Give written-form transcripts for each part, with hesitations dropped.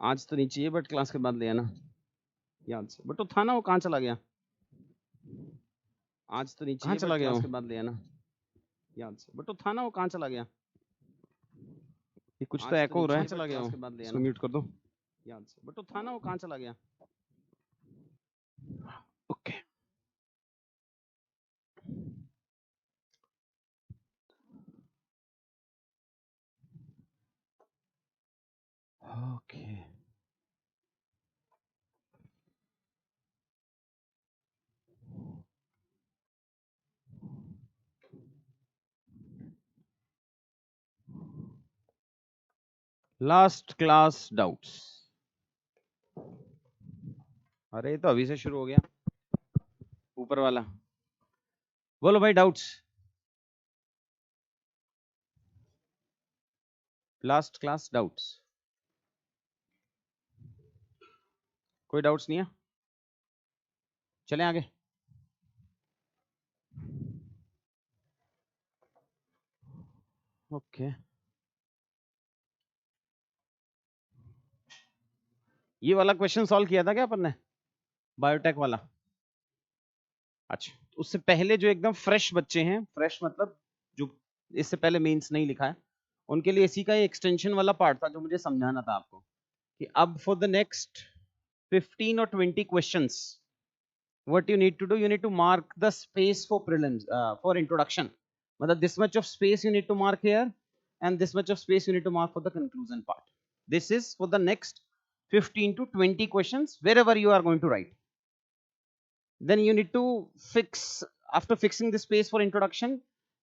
आज तो नहीं चाहिए बट क्लास के बाद ले आना याद से। बट वो था ना, वो कहाँ चला गया? आज तो नहीं चाहिए चला बट गया क्लास वो? के बाद ले आना याद से। बट वो था ना, वो कहाँ चला गया? ये कुछ तो आज तो एको नहीं हो रहा चाहिए है। बट क्लास के बाद ले इसको आना म्यूट कर दो। याद से। बट वो था ना, वो कहाँ चला गया? Okay okay last class doubts. अरे ये तो अभी से शुरू हो गया ऊपर वाला। बोलो भाई डाउट्स। Last class doubts. कोई डाउट्स नहीं है? चलें आगे। ओके ये वाला क्वेश्चन सॉल्व किया था क्या अपन ने, बायोटेक वाला? अच्छा, उससे पहले जो एकदम फ्रेश बच्चे हैं, फ्रेश मतलब जो इससे पहले मेंस नहीं लिखा है, उनके लिए इसी का एक्सटेंशन वाला पार्ट था जो मुझे समझाना था आपको कि अब for the next 15 or 20 questions what you need to do, you need to mark the space for prelims, for introduction. मतलब this much of space you need to mark here and this much of space you need to mark for the conclusion part. This is for the next 15 to 20 questions wherever you are going to write. Then you need to fix, after fixing the space for introduction,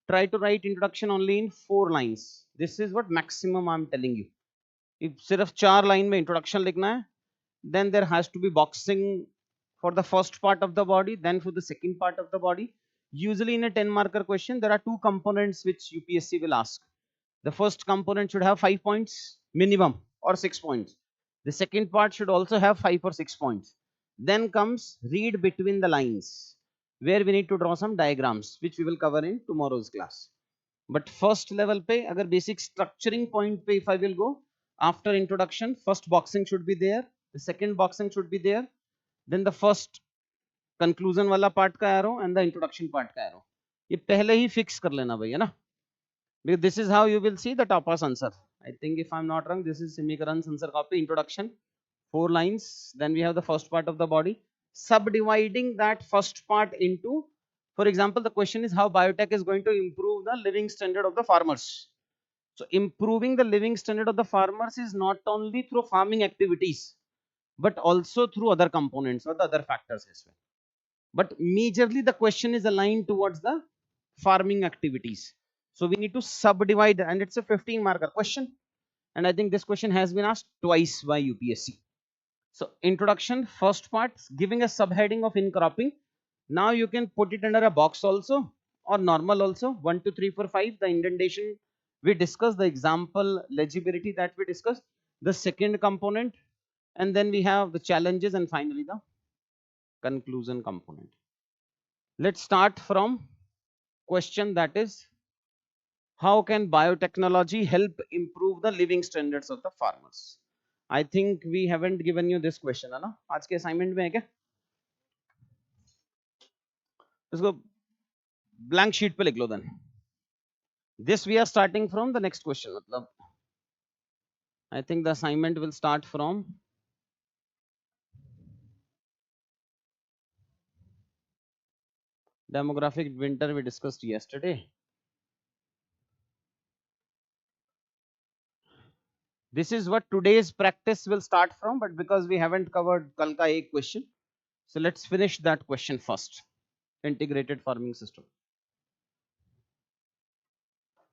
try to write introduction only in 4 lines. This is what maximum I'm telling you. If सिर्फ 4 line में introduction लिखना है, then there has to be boxing for the first part of the body, then for the second part of the body. Usually in a 10 marker question there are 2 components which UPSC will ask. The first component should have 5 points minimum or 6 points. The second part should also have 5 or 6 points. Then comes read between the lines, where we need to draw some diagrams which we will cover in tomorrow's class. But first level pe agar basic structuring point pe if I will go, after introduction first boxing should be there, the second boxing should be there, then the first conclusion वाला part का arrow and the introduction part का arrow. ये पहले ही fix कर लेना भैया ना, because this is how you will see the topaz answer. I think if I'm not wrong, this is Simikaran's answer copy. Introduction, 4 lines, then we have the first part of the body, subdividing that first part into, for example, the question is how biotech is going to improve the living standard of the farmers. So improving the living standard of the farmers is not only through farming activities but also through other components or the other factors as well. But majorly the question is aligned towards the farming activities. So we need to subdivide, and it's a 15 marker question, and I think this question has been asked twice by UPSC. So introduction, first part, giving a subheading of incropping. Now you can put it under a box also or normal also. 1 2 3 4 5, the indentation we discussed, the example legibility that we discussed, the second component, and then we have the challenges, and finally the conclusion component. Let's start from question, that is how can biotechnology help improve the living standards of the farmers. I think we haven't given you this question है ना आज के assignment में है क्या? इसको blank sheet पे लिख लो then. This we are starting from the next question. मतलब I think the assignment will start from demographic winter we discussed yesterday. This is what today's practice will start from, but because we haven't covered कल का एक question, so let's finish that question first. Integrated farming system.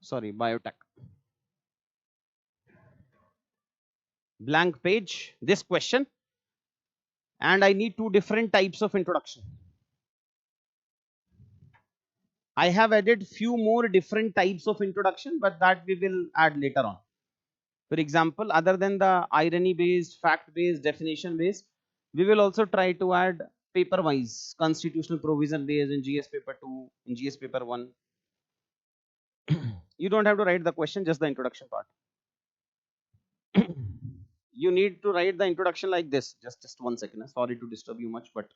Sorry, biotech. Blank page, this question, and I need 2 different types of introduction. I have added few more different types of introduction, but that we will add later on. For example, other than the irony based, fact based, definition based, we will also try to add paper wise, constitutional provision based in GS paper 2, in GS paper 1. You don't have to write the question, just the introduction part. you need to write the introduction like this. Just 1 second. Sorry to disturb you much, but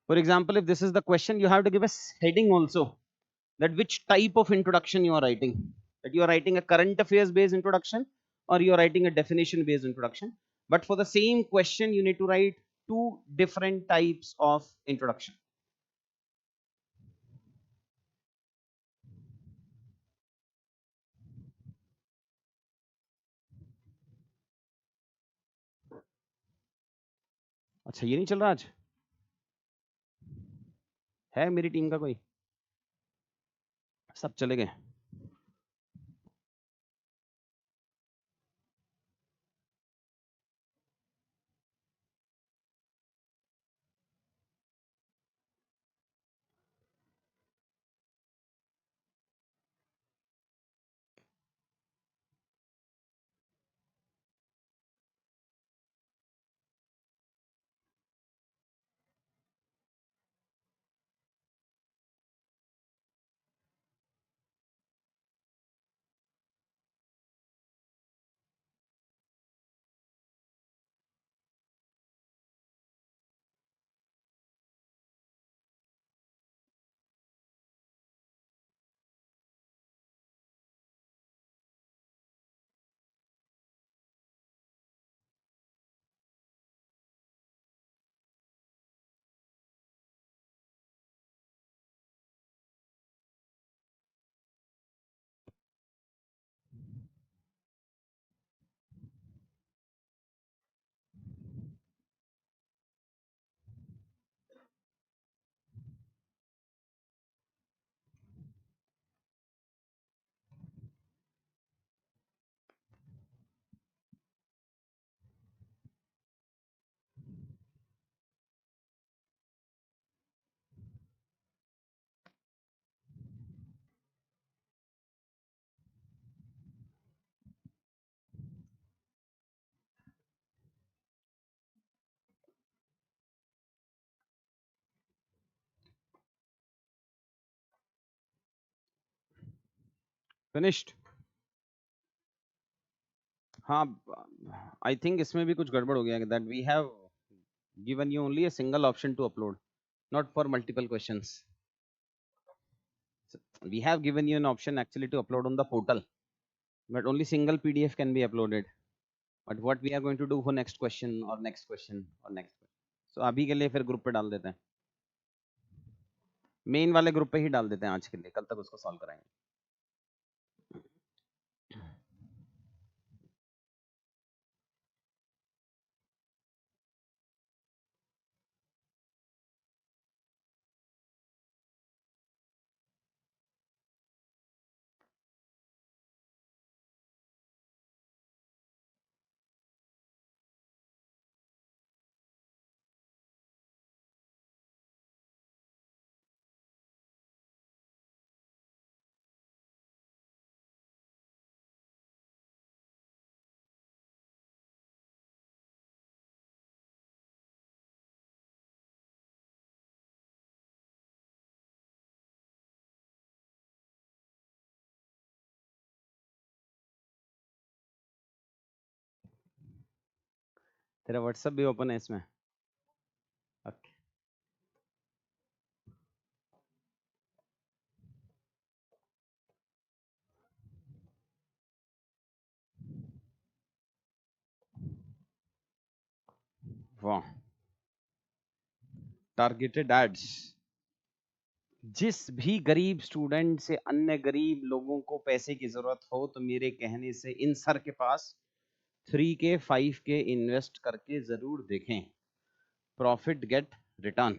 for example, if this is the question, you have to give a heading also, that which type of introduction you are writing. That you are writing a current affairs based introduction or you are writing a definition based introduction. But for the same question, you need to write two different types of introduction. अच्छा, ये नहीं चल रहा आज? है मेरी team का कोई? सब चले गए? फिनिश्ड? हाँ, आई थिंक इसमें भी कुछ गड़बड़ हो गया, that we have given you only a single option to upload, not for multiple questions. So we have given you an option actually to upload on the portal, but only single PDF can be uploaded. But what we are going to do for next question or next question or next question. So अभी के लिए फिर group पे डाल देते हैं, main वाले group पे ही डाल देते हैं आज के लिए, कल तक उसको सॉल्व कराएंगे. तेरा व्हाट्सएप भी ओपन है इसमें? ओके. वाह, टारगेटेड एड्स. जिस भी गरीब स्टूडेंट से अन्य गरीब लोगों को पैसे की जरूरत हो, तो मेरे कहने से इन सर के पास 3K 5K इन्वेस्ट करके जरूर देखें. Profit get return.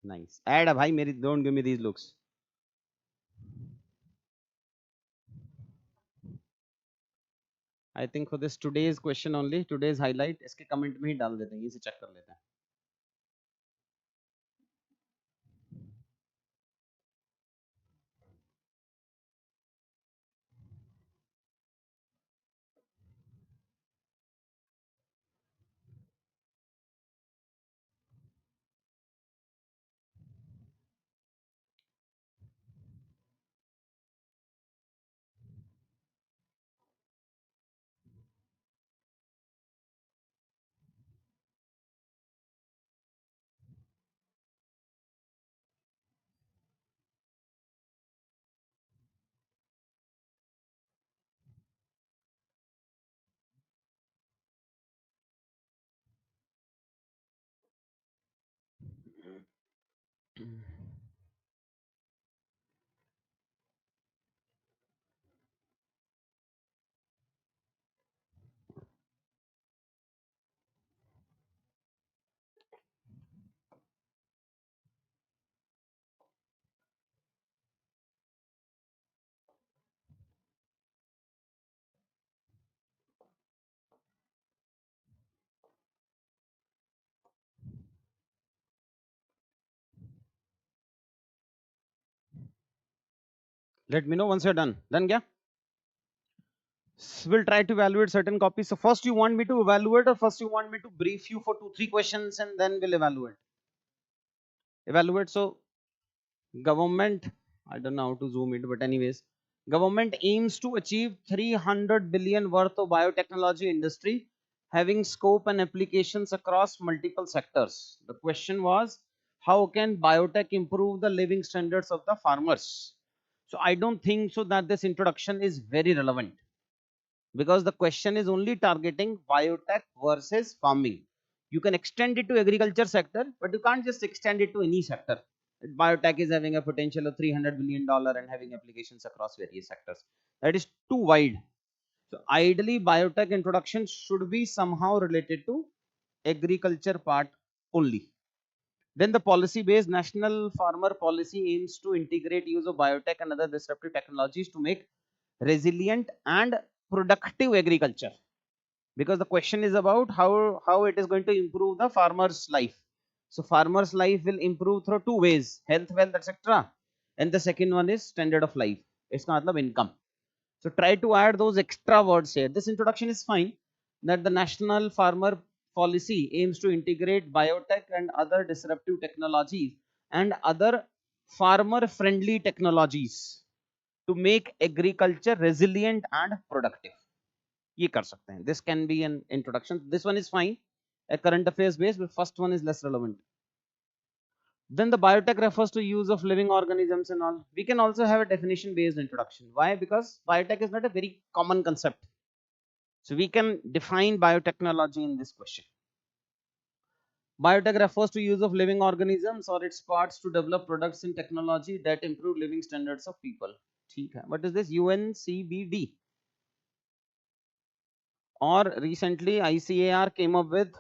Nice. Ad है भाई मेरी, don't give me these looks. I think for this today's question only, today's highlight इसके कमेंट में ही डाल देते हैं, इसे चेक कर लेते हैं. Let me know once you're done. Done kya? We'll try to evaluate certain copies. So first you want me to evaluate, or first you want me to brief you for 2-3 questions and then we'll evaluate? Evaluate. So government, I don't know how to zoom it, but anyways, government aims to achieve 300 billion worth of biotechnology industry having scope and applications across multiple sectors. The question was, how can biotech improve the living standards of the farmers? So I don't think so that this introduction is very relevant, because the question is only targeting biotech versus farming. You can extend it to agriculture sector, but you can't just extend it to any sector. Biotech is having a potential of $300 billion and having applications across various sectors. That is too wide. So ideally, biotech introduction should be somehow related to agriculture part only. Then the policy based national farmer policy aims to integrate use of biotech and other disruptive technologies to make resilient and productive agriculture, because the question is about how it is going to improve the farmer's life. So farmer's life will improve through two ways: health, wealth, etc. And the second one is standard of life. It's matlab income. So try to add those extra words here. This introduction is fine, that the national farmer policy aims to integrate biotech and other disruptive technologies and other farmer friendly technologies to make agriculture resilient and productive. ये कर सकते हैं. This can be an introduction. This one is fine, a current affairs based, but first one is less relevant. Then the biotech refers to use of living organisms and all. We can also have a definition based introduction. Why? Because biotech is not a very common concept. So we can define biotechnology in this question. Biotech refers to use of living organisms or its parts to develop products and technology that improve living standards of people. ठीक है. What is this? UNCBD. Or recently ICAR came up with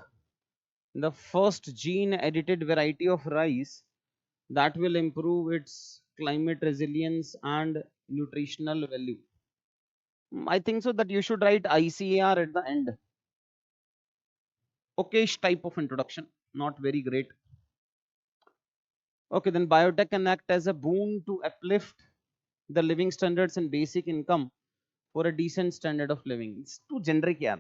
the first gene edited variety of rice that will improve its climate resilience and nutritional value. I think so that you should write ICAR at the end. Okayish type of introduction, not very great. Okay, then biotech can act as a boon to uplift the living standards and basic income for a decent standard of living. It's too generic, yeah.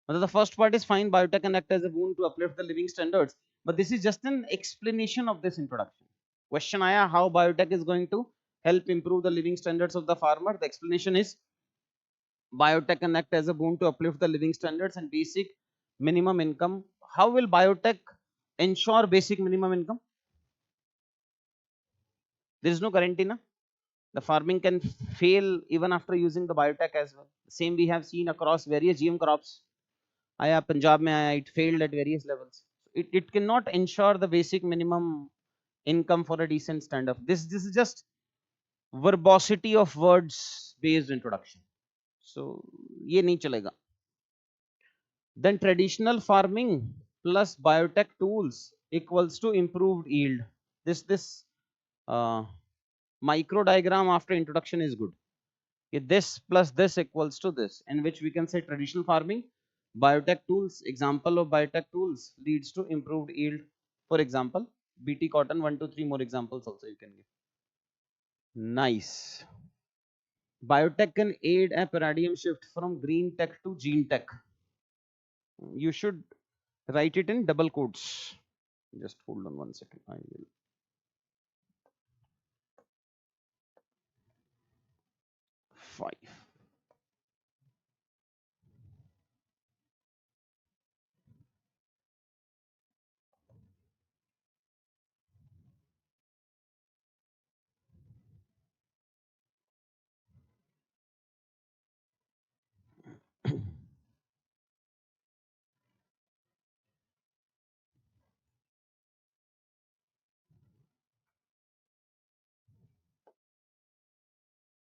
The first part is fine, biotech can act as a boon to uplift the living standards, but this is just an explanation of this introduction. Question aaya, how biotech is going to help improve the living standards of the farmer? The explanation is biotech can act as a boon to uplift the living standards and basic minimum income. How will biotech ensure basic minimum income? There is no guarantee, na? The farming can fail even after using the biotech as well. Same we have seen across various GM crops. Aya Punjab mein aaya, it failed at various levels. It cannot ensure the basic minimum income for a decent standard. This is just verbosity of words based introduction. So ye nahi chalega. Then traditional farming plus biotech tools equals to improved yield. This micro diagram after introduction is good. This plus this equals to this, in which we can say traditional farming, biotech tools, example of biotech tools leads to improved yield. For example, BT cotton, 1 to 3 more examples also you can give. Nice. Biotech can aid a paradigm shift from green tech to gene tech. You should write it in double quotes. Just hold on 1 second. I will. Five.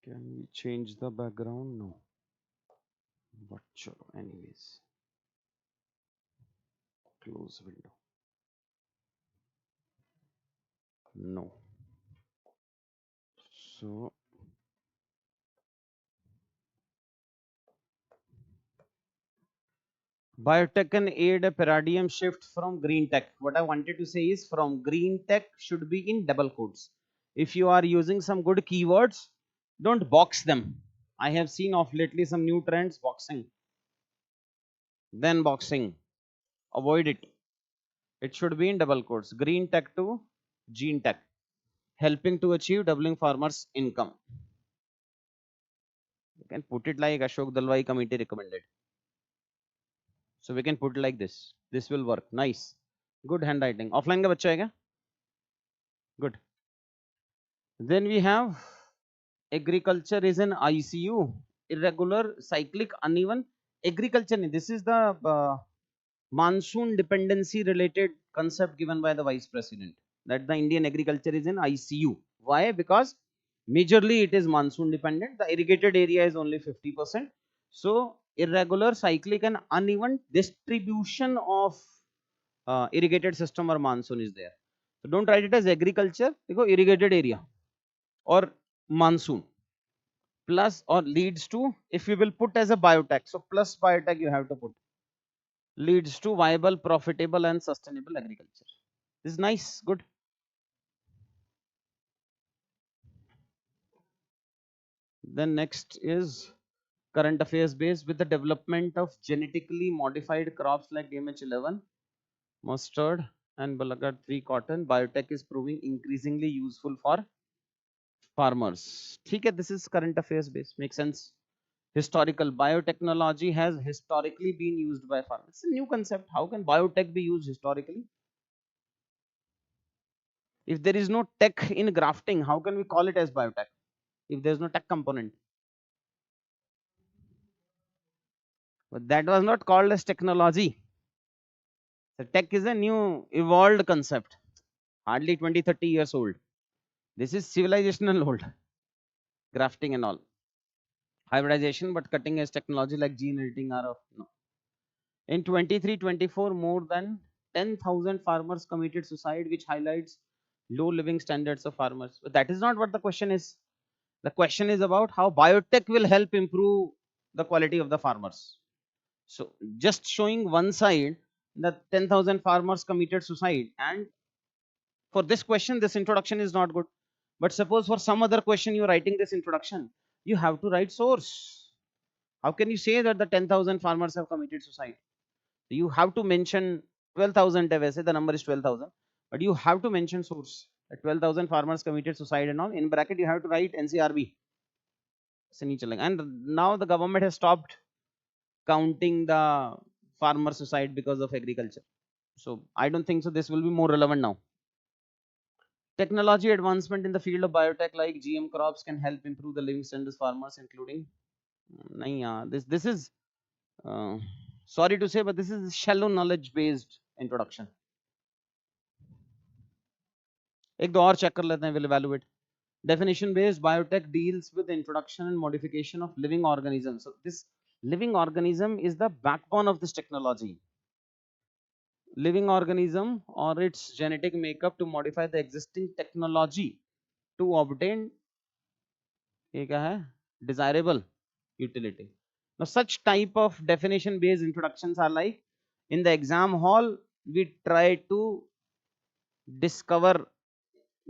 Can we change the background? No. But chalo, anyways. Close window. No. So biotech can aid a paradigm shift from green tech. What I wanted to say is from green tech should be in double quotes. If you are using some good keywords, don't box them. I have seen of lately some new trends boxing. Then boxing. Avoid it. It should be in double quotes. Green tech to gene tech. Helping to achieve doubling farmers' income. You can put it like Ashok Dalwai committee recommended. So we can put it like this. This will work. Nice. Good handwriting. Offline का बच्चा है क्या? Good. Then we have agriculture is an ICU. Irregular, cyclic, uneven. Agriculture. This is the monsoon dependency related concept given by the Vice President. That the Indian agriculture is in ICU. Why? Because majorly it is monsoon dependent. The irrigated area is only 50%. So irregular, cyclic and uneven distribution of irrigated system or monsoon is there. So don't write it as agriculture, देखो irrigated area or monsoon plus or leads to, if you will put as a biotech, so plus biotech you have to put, leads to viable, profitable and sustainable agriculture. This is nice, good. Then next is current affairs based. With the development of genetically modified crops like DMH11, mustard and Balagat 3 cotton, biotech is proving increasingly useful for farmers. ठीक है, this is current affairs based, makes sense. Historical, biotechnology has historically been used by farmers. It's a new concept. How can biotech be used historically? If there is no tech in grafting, how can we call it as biotech if there is no tech component? But that was not called as technology. The tech is a new evolved concept, hardly 20-30 years old. This is civilizational old, grafting and all. Hybridization, but cutting edge technology like gene editing are of no. In 23-24, more than 10,000 farmers committed suicide, which highlights low living standards of farmers. But that is not what the question is. The question is about how biotech will help improve the quality of the farmers. So just showing one side that 10,000 farmers committed suicide, and for this question this introduction is not good. But suppose for some other question you're writing this introduction, you have to write source. How can you say that the 10,000 farmers have committed suicide? You have to mention 12,000 है वैसे, the number is 12,000, but you have to mention source. 12,000 farmers committed suicide and all, in bracket you have to write NCRB. And now the government has stopped counting the farmer suicide because of agriculture. So I don't think so this will be more relevant now. Technology advancement in the field of biotech like GM crops can help improve the living standards of farmers, including this is sorry to say, but this is shallow knowledge based introduction. एक दो और check कर लेते हैं, we'll evaluate. Definition based biotech deals with the introduction and modification of living organisms. So this living organism is the backbone of this technology. Living organism or its genetic makeup to modify the existing technology to obtain desirable utility. Now such type of definition based introductions are like, in the exam hall we try to discover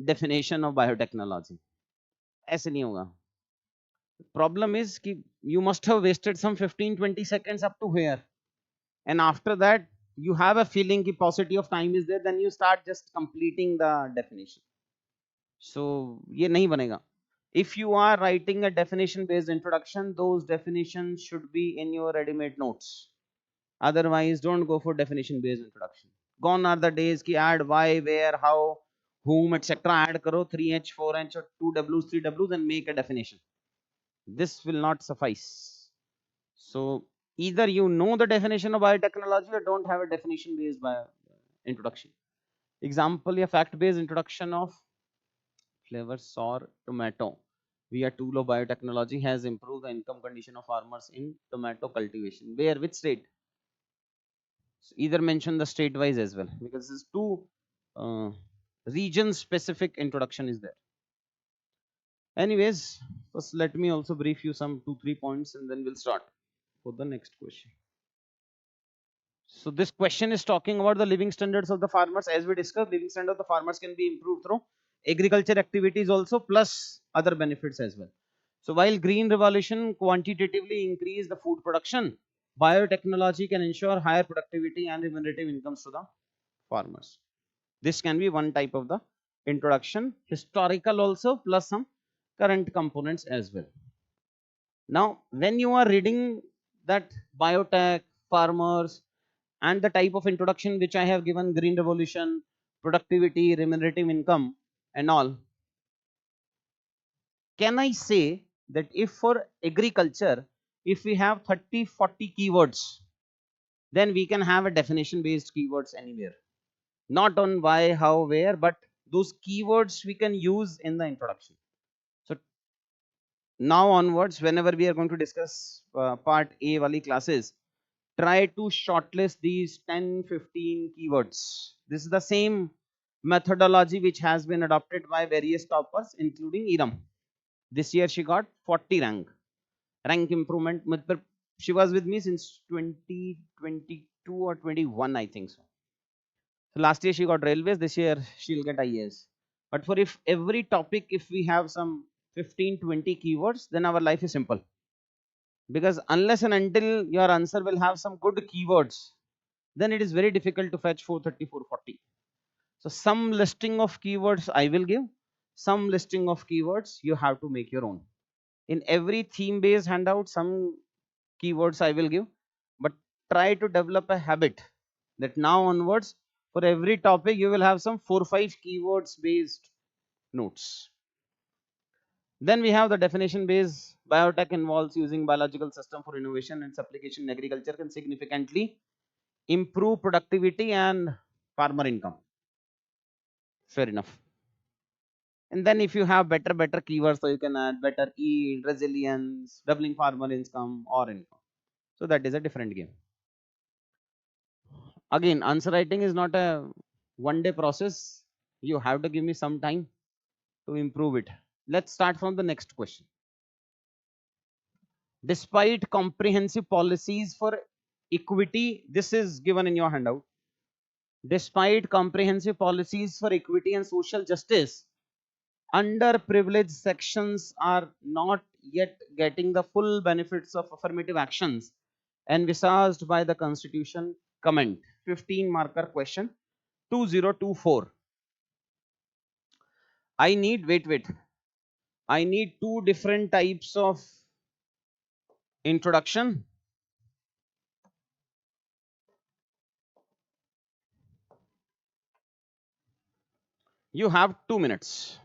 definition of biotechnology. ऐसे नहीं होगा. Problem is कि you must have wasted some 15-20 seconds up to here, and after that you have a feeling कि paucity of time is there, then you start just completing the definition. So ये नहीं बनेगा. If you are writing a definition based introduction, those definitions should be in your ready-made notes. Otherwise don't go for definition based introduction. Gone are the days ki add why, where, how, whom, etc. add karo 3H, 4H or 2 W's, 3 W's and make a definition. This will not suffice. So either you know the definition of biotechnology or don't have a definition based introduction. Example, a fact based introduction of flavor sour tomato. via tool of biotechnology has improved the income condition of farmers in tomato cultivation. Where, which state? So either mention the state wise as well, because this two region specific introduction is there. Anyways, first let me also brief you some 2-3 points and then we'll start for the next question. So this question is talking about the living standards of the farmers. As we discussed, living standard of the farmers can be improved through agriculture activities also, plus other benefits as well. So while green revolution quantitatively increase the food production, biotechnology can ensure higher productivity and remunerative incomes to the farmers. This can be one type of the introduction, historical also, plus some current components as well. Now, when you are reading that biotech, farmers, and the type of introduction which I have given, green revolution, productivity, remunerative income, and all, can I say that if for agriculture, if we have 30-40 keywords, then we can have a definition based keywords anywhere, not on why, how, where, but those keywords we can use in the introduction. So now onwards, whenever we are going to discuss part A wali classes, try to shortlist these 10-15 keywords. This is the same methodology which has been adopted by various toppers, including Iram. This year she got 40 rank improvement. She was with me since 2022 or 21, I think so. So last year she got railways, this year she'll get IAS. But for if every topic, if we have some 15-20 keywords, then our life is simple. Because unless and until your answer will have some good keywords, then it is very difficult to fetch 430, 440. So some listing of keywords I will give, some listing of keywords you have to make your own. In every theme based handout, some keywords I will give, but try to develop a habit that now onwards, for every topic you will have some 4-5 keywords based notes. Then we have the definition based. Biotech involves using biological system for innovation, and its application in agriculture can significantly improve productivity and farmer income. Fair enough. And then if you have better keywords, so you can add better yield, resilience, doubling farmer income or income. So that is a different game. Again, answer writing is not a one-day process. You have to give me some time to improve it. Let's start from the next question. Despite comprehensive policies for equity, this is given in your handout. Despite comprehensive policies for equity and social justice, underprivileged sections are not yet getting the full benefits of affirmative actions envisaged by the Constitution. Comment. 15 marker question 2024. I need, wait. I need two different types of introduction. You have 2 minutes.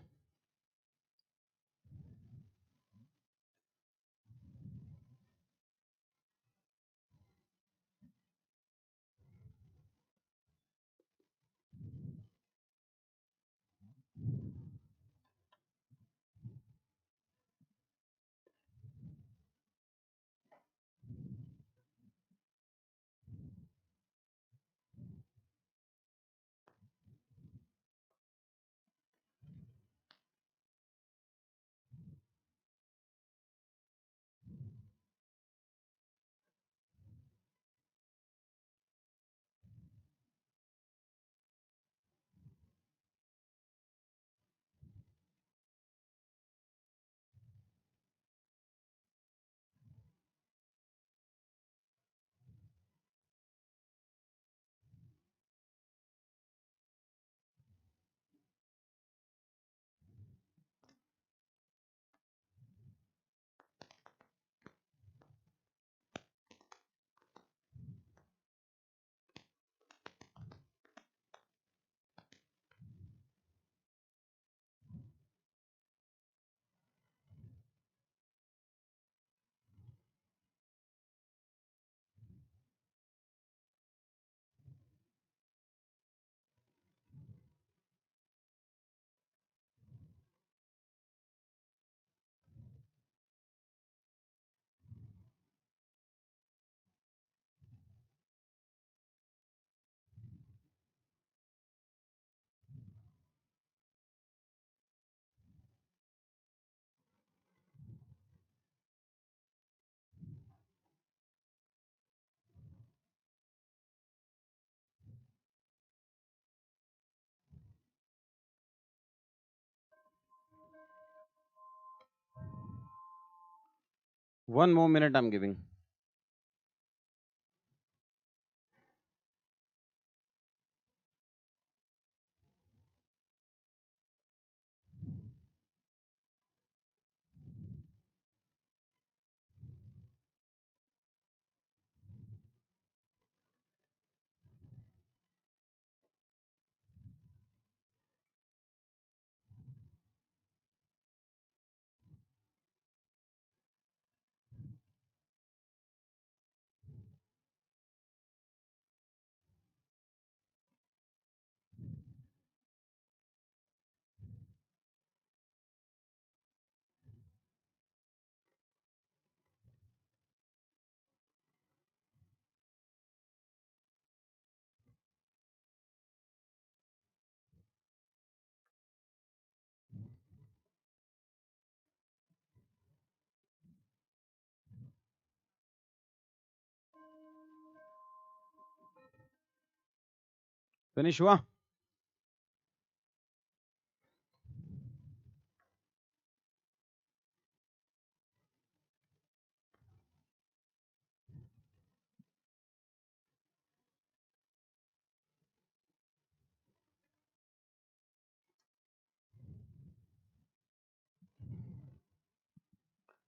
1 more minute I'm giving. Finish हुआ?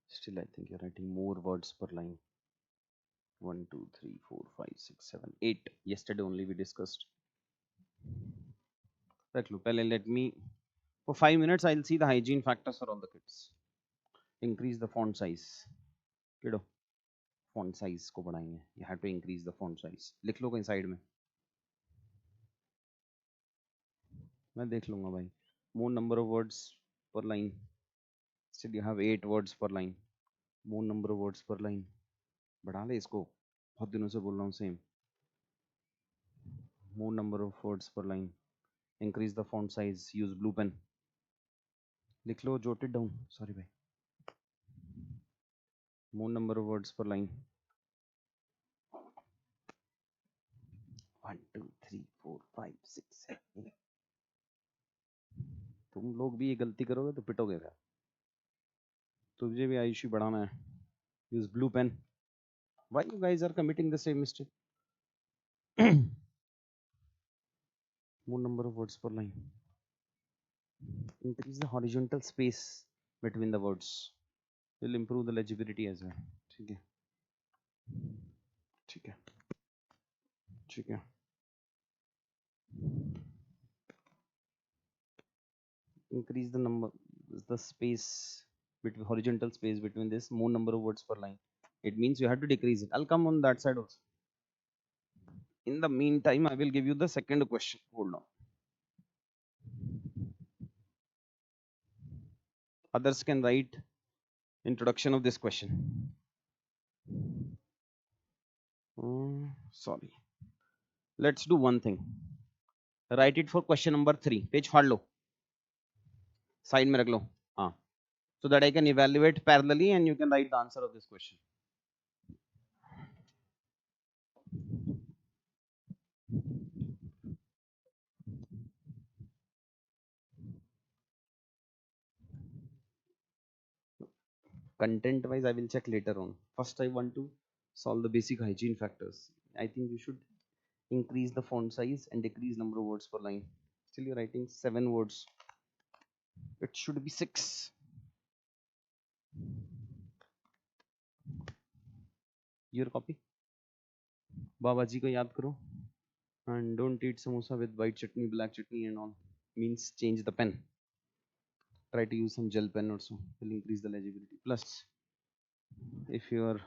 Still, I think you're writing more words per line. 1, 2, 3, 4, 5, 6, 7, 8. Yesterday only we discussed. Let me, for 5 minutes, I'll see the hygiene factors for all the kids. Increase the font size. Kiddo, font size को बढ़ाएंगे. You have to increase the font size. लिख लो कहीं side में. मैं देख लूँगा भाई. More number of words per line. Still you have 8 words per line. More number of words per line. बढ़ा ले इसको. बहुत दिनों से बोल रहा हूँ same. More number of words per line. Increase the font size. Use blue pen. लिख लो, jot it down. Sorry भाई. More number of words per line. 1, 2, 3, 4, 5, 6, 7, 8. तुम लोग भी ये गलती करोगे तो पिटोगे फिर. तुझे भी आयुषी बढ़ाना है. Use blue pen. Why you guys are committing the same mistake? More number of words per line. Increase the horizontal space between the words. Will improve the legibility as well. ठीक है. ठीक है. ठीक है. Increase the number, the space between horizontal space between this. More number of words per line. It means you have to decrease it. I'll come on that side also. In the meantime, I will give you the second question. Hold on. Others can write introduction of this question. Sorry. Let's do one thing. Write it for question number 3. Page फाड़ लो. Side में रख लो. हाँ. So that I can evaluate parallelly and you can write the answer of this question. Content wise, I will check later on. First, I want to solve the basic hygiene factors. I think you should increase the font size and decrease number of words per line. Still, you're writing 7 words. It should be 6. Your copy. Baba ji ko yaad karo. And don't eat samosa with white chutney, black chutney and all. Means change the pen. Try to use some gel pen also. Will increase the legibility. Plus, if your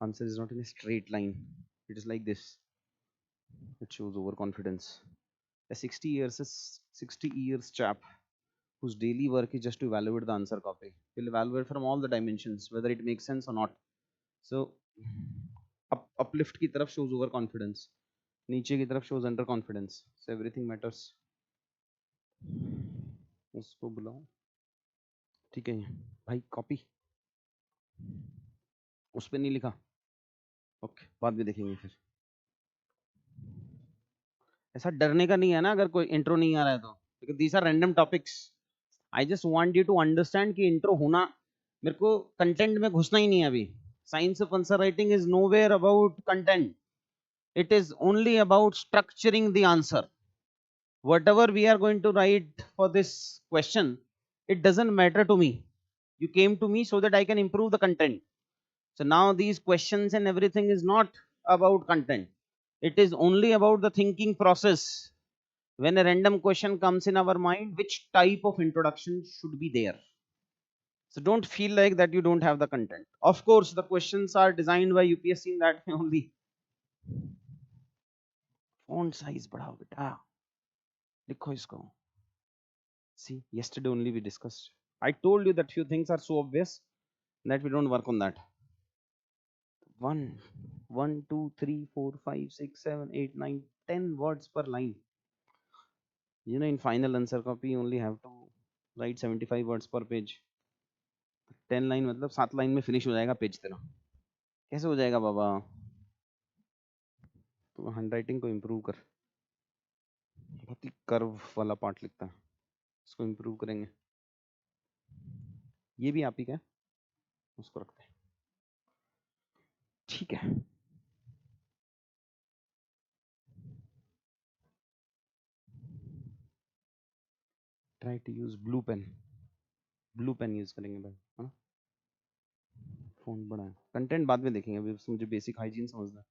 answer is not in a straight line, it is like this. It shows overconfidence. A 60 years chap whose daily work is just to evaluate the answer copy will evaluate from all the dimensions whether it makes sense or not. So uplift की तरफ shows overconfidence, नीचे की तरफ shows underconfidence. So everything matters. उसको बुलाओ. ठीक है भाई, कॉपी उस पे नहीं लिखा. ओके, बाद में देखेंगे फिर. ऐसा डरने का नहीं है ना अगर कोई इंट्रो नहीं आ रहा है तो, because these are random topics. I just want you to understand कि इंट्रो होना मेरे को कंटेंट में घुसना ही नहीं है अभी. Science of answer writing is nowhere about content. It is only about structuring the answer. Whatever we are going to write for this question, it doesn't matter to me. You came to me so that I can improve the content. So now these questions and everything is not about content. It is only about the thinking process. When a random question comes in our mind, which type of introduction should be there? So don't feel like that you don't have the content. Of course, the questions are designed by UPSC in that way only. Font size बढ़ाओ बेटा, लिखो इसको. See, yesterday only we discussed. I told you that few things are so obvious that we don't work on that. 1, 2, 3, 4, 5, 6, 7, 8, 9, 10 words per line. You know, in final answer copy, you only have to write 75 words per page. 10 line मतलब 7 line में finish हो जाएगा page तेरा. कैसे हो जाएगा बाबा? तो handwriting को इम्प्रूव कर. बहुत ही कर्व वाला पार्ट लिखता है, इसको इम्प्रूव करेंगे. ये भी आप ही का है, उसको रखते हैं. ठीक है. Try to use blue pen. Blue pen use करेंगे भाई, है ना. फोन बड़ा है. कंटेंट बाद में देखेंगे, अभी मुझे बेसिक हाइजीन समझना है.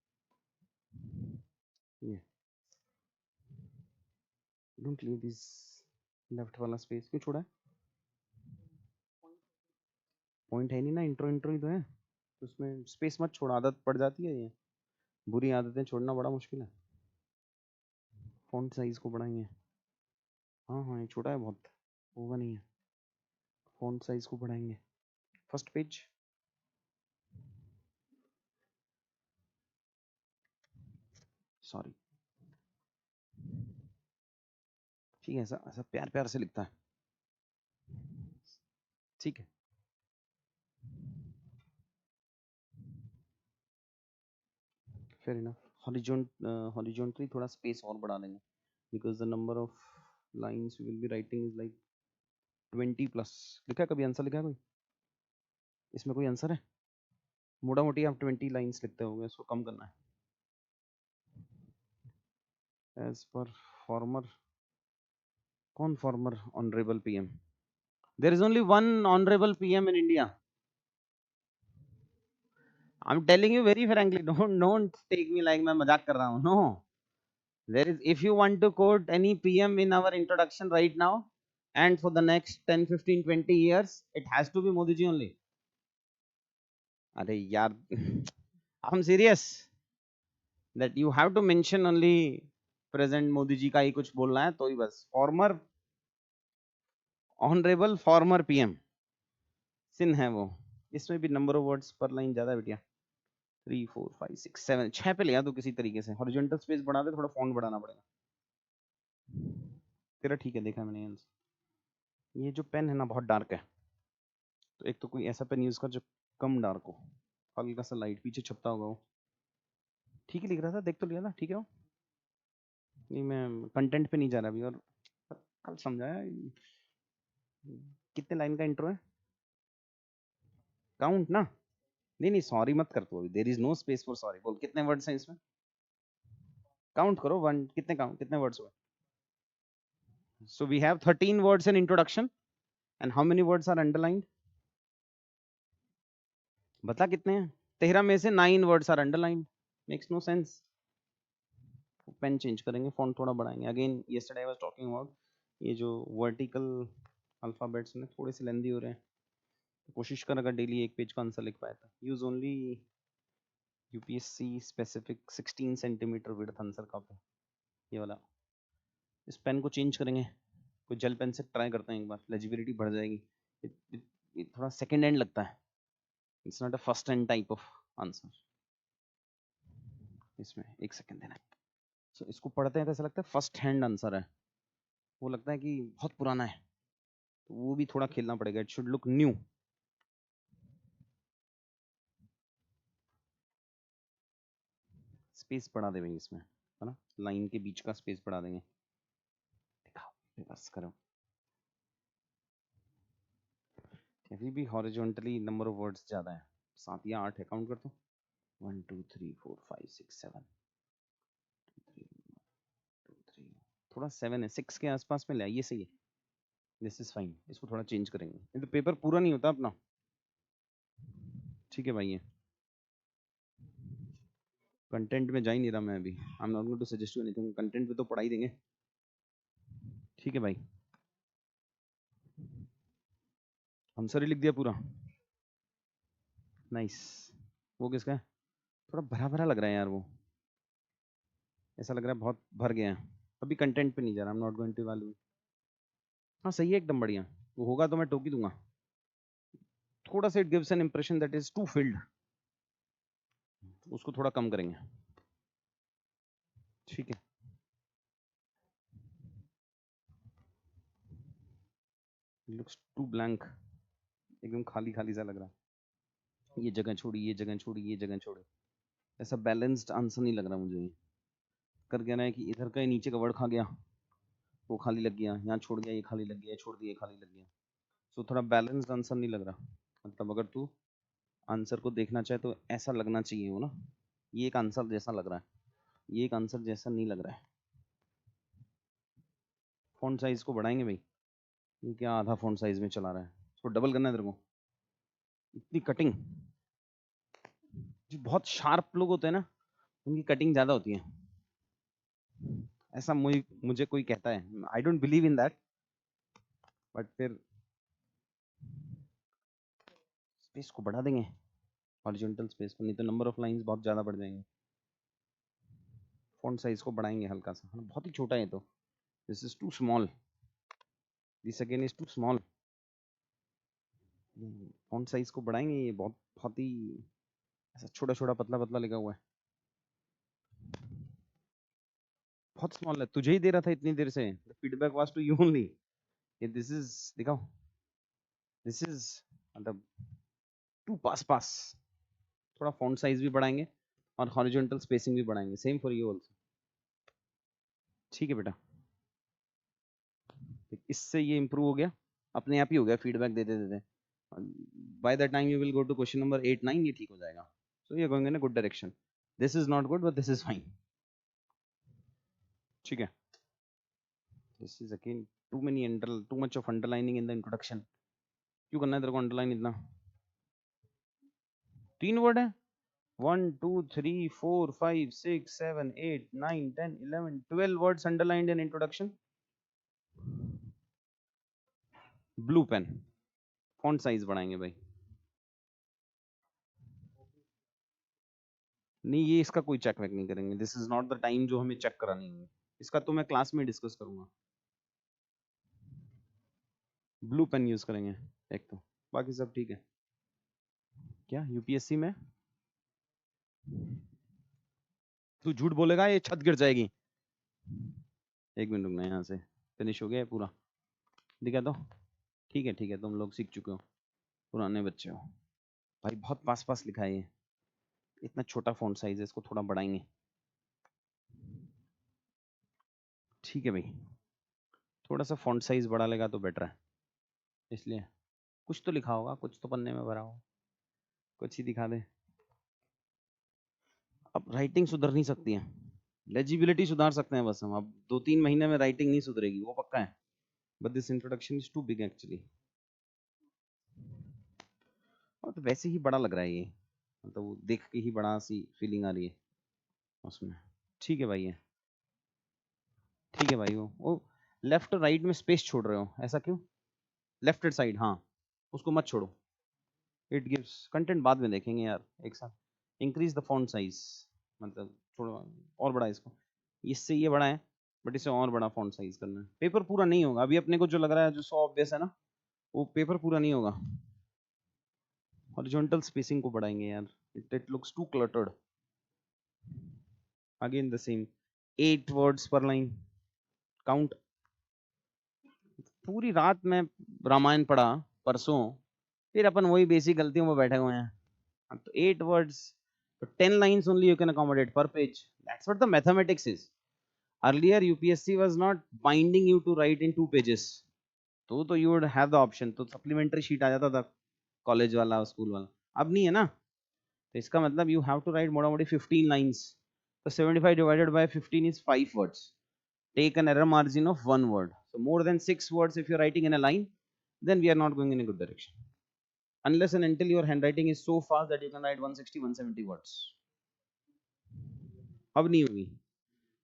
ये डोंट लीव दिस लेफ्ट वाला स्पेस क्यों छोड़ा है? पॉइंट है नहीं ना, इंट्रो इंट्रो ही तो है, तो उसमें स्पेस मत छोड़, आदत पड़ जाती है ये. बुरी आदतें छोड़ना बड़ा मुश्किल है. फॉन्ट साइज को बढ़ाएंगे. हाँ हाँ, ये छोटा है बहुत, होगा नहीं है. फॉन्ट साइज को बढ़ाएंगे. First page. सॉरी. ठीक है, ऐसा ऐसा प्यार प्यार से लिखता है. ठीक है. Fair enough. हॉरिजॉन्टली थोड़ा स्पेस और बढ़ा देंगे, because the number of lines we will be writing is like 20 plus. लिखा है कभी आंसर? लिखा है कोई इसमें? कोई आंसर है? मोटा मोटी आप 20 लाइंस लिखते होगे, इसको कम करना है. As per former. कौन former? Honourable PM. There is only one honourable PM in India. I am telling you very frankly, don't take me like मैं मजाक कर रहा हूँ. No, there is, if you want to quote any PM in our introduction right now and for the next 10, 15, 20 years, it has to be Modi ji only. Are yaar, I'm serious that you have to mention only present Modi ji का ही कुछ बोलना है तो ही बस. Farmer honourable former PM सिन है वो. इसमें भी number of words per line ज्यादा है बेटिया. 3, 4, 5, 6, 7, 6 पे लिया तो किसी तरीके से. हॉरिजॉन्टल स्पेस बढ़ा दे, थोड़ा फॉन्ट बढ़ाना पड़ेगा. तेरा ठीक है, देखा मैंने आंसर. ये जो पेन है ना बहुत डार्क है, तो एक तो कोई ऐसा पेन यूज कर जो कम डार्क हो, हल्का सा लाइट, पीछे छपता होगा वो. ठीक ही लिख रहा था, देख तो लिया था. ठीक है वो. नहीं, मैं कंटेंट पे नहीं जा रहा अभी. और कल समझाया. कितने लाइन का इंट्रो है? काउंट ना. नहीं नहीं, सॉरी मत कर तू अभी. There is no space for sorry. बोल कितने वर्ड्स हैं इसमें. काउंट करो. वन कितने काउंट, कितने वर्ड्स हुए? So we have 13 words in introduction and how many words are underlined? बता कितने हैं? 13 में से 9 words are underlined. Makes no sense. Pen change करेंगे, फॉन्ट थोड़ा बढ़ाएंगे. Again yesterday I was talking about ये जो वर्टिकल अल्फाबेट्स में थोड़े से लेंदी हो रहे हैं, तो कोशिश कर अगर डेली एक पेज का आंसर लिख पाए तो. Use only UPSC specific 16 centimetre width answer copy, ये वाला. इस पेन को चेंज करेंगे, कोई जेल पेन से ट्राई करते हैं एक बार, लेजिबिलिटी बढ़ जाएगी. ये थोड़ा सेकेंड हैंड लगता है, it's not a first hand type of answer. इसमें एक सेकेंड देना है. सो इसको पढ़ते हैं तो ऐसा लगता है फर्स्ट हैंड आंसर है, वो लगता है कि बहुत पुराना है, तो वो भी थोड़ा खेलना पड़ेगा. It should look new. Space बढ़ा देंगे इसमें, है ना, लाइन के बीच का स्पेस बढ़ा देंगे. दिखाओ, बस करो. अभी भी हॉरिजॉन्टली नंबर ऑफ वर्ड्स ज्यादा है, 7 या 8 है, काउंट कर दो। 1 2 3 4 5 6 7 3 2 3, थोड़ा 7 है, 6 के आसपास में ले आइए, सही है। दिस इज फाइन, इसको थोड़ा चेंज करेंगे, नहीं तो पेपर पूरा नहीं होता अपना। ठीक है भाई, ये कंटेंट में जा ही नहीं रहा मैं अभी। I am not going to suggest you anything, content पे तो पढ़ा ही देंगे। ठीक है भाई, आंसर ही लिख दिया पूरा, नाइस। वो किसका है? थोड़ा भरा भरा लग रहा है यार, वो ऐसा लग रहा है बहुत भर गया है। अभी कंटेंट पे नहीं जा रहा, I am not going to value. हाँ सही है, एकदम बढ़िया। वो होगा तो मैं टोक ही दूंगा। थोड़ा सा it gives an impression that is too filled, उसको थोड़ा कम करेंगे। ठीक है, लुक्स टू ब्लैंक, एकदम खाली खाली सा लग रहा है। ये जगह छोड़ी, ये जगह छोड़ी, ये जगह छोड़ी, ऐसा बैलेंस्ड आंसर नहीं लग रहा मुझे। ये कर क्या रहा है कि इधर का ही नीचे का वर्ड खा गया, वो खाली लग गया, यहाँ छोड़ गया, ये खाली लग गया, छोड़ दिया, ये खाली लग गया। सो थोड़ा बैलेंस्ड आंसर नहीं लग रहा। मतलब अगर तू आंसर को देखना चाहे तो ऐसा लगना चाहिए वो ना, ये एक आंसर जैसा लग रहा है, ये एक आंसर जैसा नहीं लग रहा है। फॉन्ट साइज को बढ़ाएंगे भाई, ये क्या आधा फॉन्ट साइज में चला रहा है, इसको डबल करना है तेरे को। इतनी कटिंग, जो बहुत शार्प लोग होते हैं ना, उनकी कटिंग ज्यादा होती है, ऐसा मुझे कोई कहता है। I don't believe in that, but फिर स्पेस को बढ़ा देंगे, हॉरिजॉन्टल स्पेस को, नहीं तो नंबर ऑफ लाइंस बहुत ज्यादा बढ़ जाएंगे। फॉन्ट साइज को बढ़ाएंगे हल्का सा, हाँ, बहुत ही छोटा है तो, this is too small, this again is too small. Font size को बढ़ाएंगे, ये बहुत बहुत ही ऐसा छोटा छोटा पतला पतला लिखा हुआ है, बहुत स्मॉल है। तुझे ही दे रहा था इतनी देर से, feedback was to you only. ये दिस इज, दिखाओ, दिस इज मतलब टू पास पास। थोड़ा फॉन्ट साइज भी बढ़ाएंगे और हॉरिजॉन्टल स्पेसिंग भी बढ़ाएंगे, सेम फॉर यू आल्सो। ठीक है बेटा, इससे ये इंप्रूव हो गया, अपने आप ही हो गया, फीडबैक देते देते। By the time you will go to question number 8 9 ये ठीक हो जाएगा। So you are going in a good direction. This is not good but this is fine. ठीक है, this is again too much of underlining in the introduction. क्यों करना है तेरे को अंडरलाइन इतना? 3 वर्ड है, 1 2 3 4 5 6 7 8 9 10 11 12 words underlined in introduction. Blue pen, font size बढ़ाएंगे भाई। नहीं, ये इसका कोई चेक वेक नहीं करेंगे, this is not the time जो हमें चेक करानी है, इसका तो मैं क्लास में डिस्कस करूंगा। ब्लू पेन यूज करेंगे एक तो, बाकी सब ठीक है। क्या यूपीएससी में तू झूठ बोलेगा ये छत गिर जाएगी? एक मिनट रुकना, यहाँ से फिनिश हो गया है पूरा, दिखा दो। ठीक है, तुम लोग सीख चुके हो, पुराने बच्चे हो भाई। बहुत पास पास लिखा है ये, इतना छोटा फॉन्ट साइज है, इसको थोड़ा बढ़ाएंगे। ठीक है भाई, थोड़ा सा फॉन्ट साइज बढ़ा लेगा तो बेटर है, इसलिए कुछ तो लिखा होगा, कुछ तो पन्ने में भरा हो, कुछ ही दिखा दे। अब राइटिंग सुधर नहीं सकती है, लेजिबिलिटी सुधार सकते हैं बस हम। अब 2-3 महीने में राइटिंग नहीं सुधरेगी, वो पक्का है। But this introduction is too big actually, और तो वैसे ही बड़ा लग रहा है ये, मतलब वो देख के ही बड़ा सी फीलिंग आ रही है उसमें। ठीक है भाई, है ठीक है भाई। वो लेफ्ट और राइट में स्पेस छोड़ रहे हो, ऐसा क्यों? लेफ्ट साइड, हाँ, उसको मत छोड़ो, इट गिव्स कंटेंट, बाद में देखेंगे यार एक साथ। इंक्रीज द फॉन्ट साइज, मतलब थोड़ा और बड़ा इसको, इससे ये बड़ा है बट इसे और बड़ा फॉन्ट साइज करना है। पेपर पूरा नहीं होगा अभी, अपने को जो लग रहा है, जो सो ऑब्वियस है ना, वो पेपर पूरा नहीं होगा। हॉरिजॉन्टल स्पेसिंग को बढ़ाएंगे यार, it looks too cluttered. Again the same, 8 words per line, count. पूरी रात में रामायण पढ़ा परसों, फिर अपन वही बेसिक गलतियों में बैठे हुए हैं। तो 8 वर्ड्स, तो 10 lines only you can accommodate per page. That's what the mathematics is. Earlier UPSC was not binding you to write in 2 pages, तो you would have the option, तो supplementary sheet आ जाता था, कॉलेज वाला school वाला, अब नहीं है ना, तो इसका मतलब यू हैव टू राइट मोटा मोटी 15 लाइंस, तो 75 divided by 15 is 5 words, take an error margin of 1 word, so more than 6 words if you're writing in a line, then we are not going in a good direction, unless and until your handwriting is so fast that you can write 160 170 words. अब नहीं होगी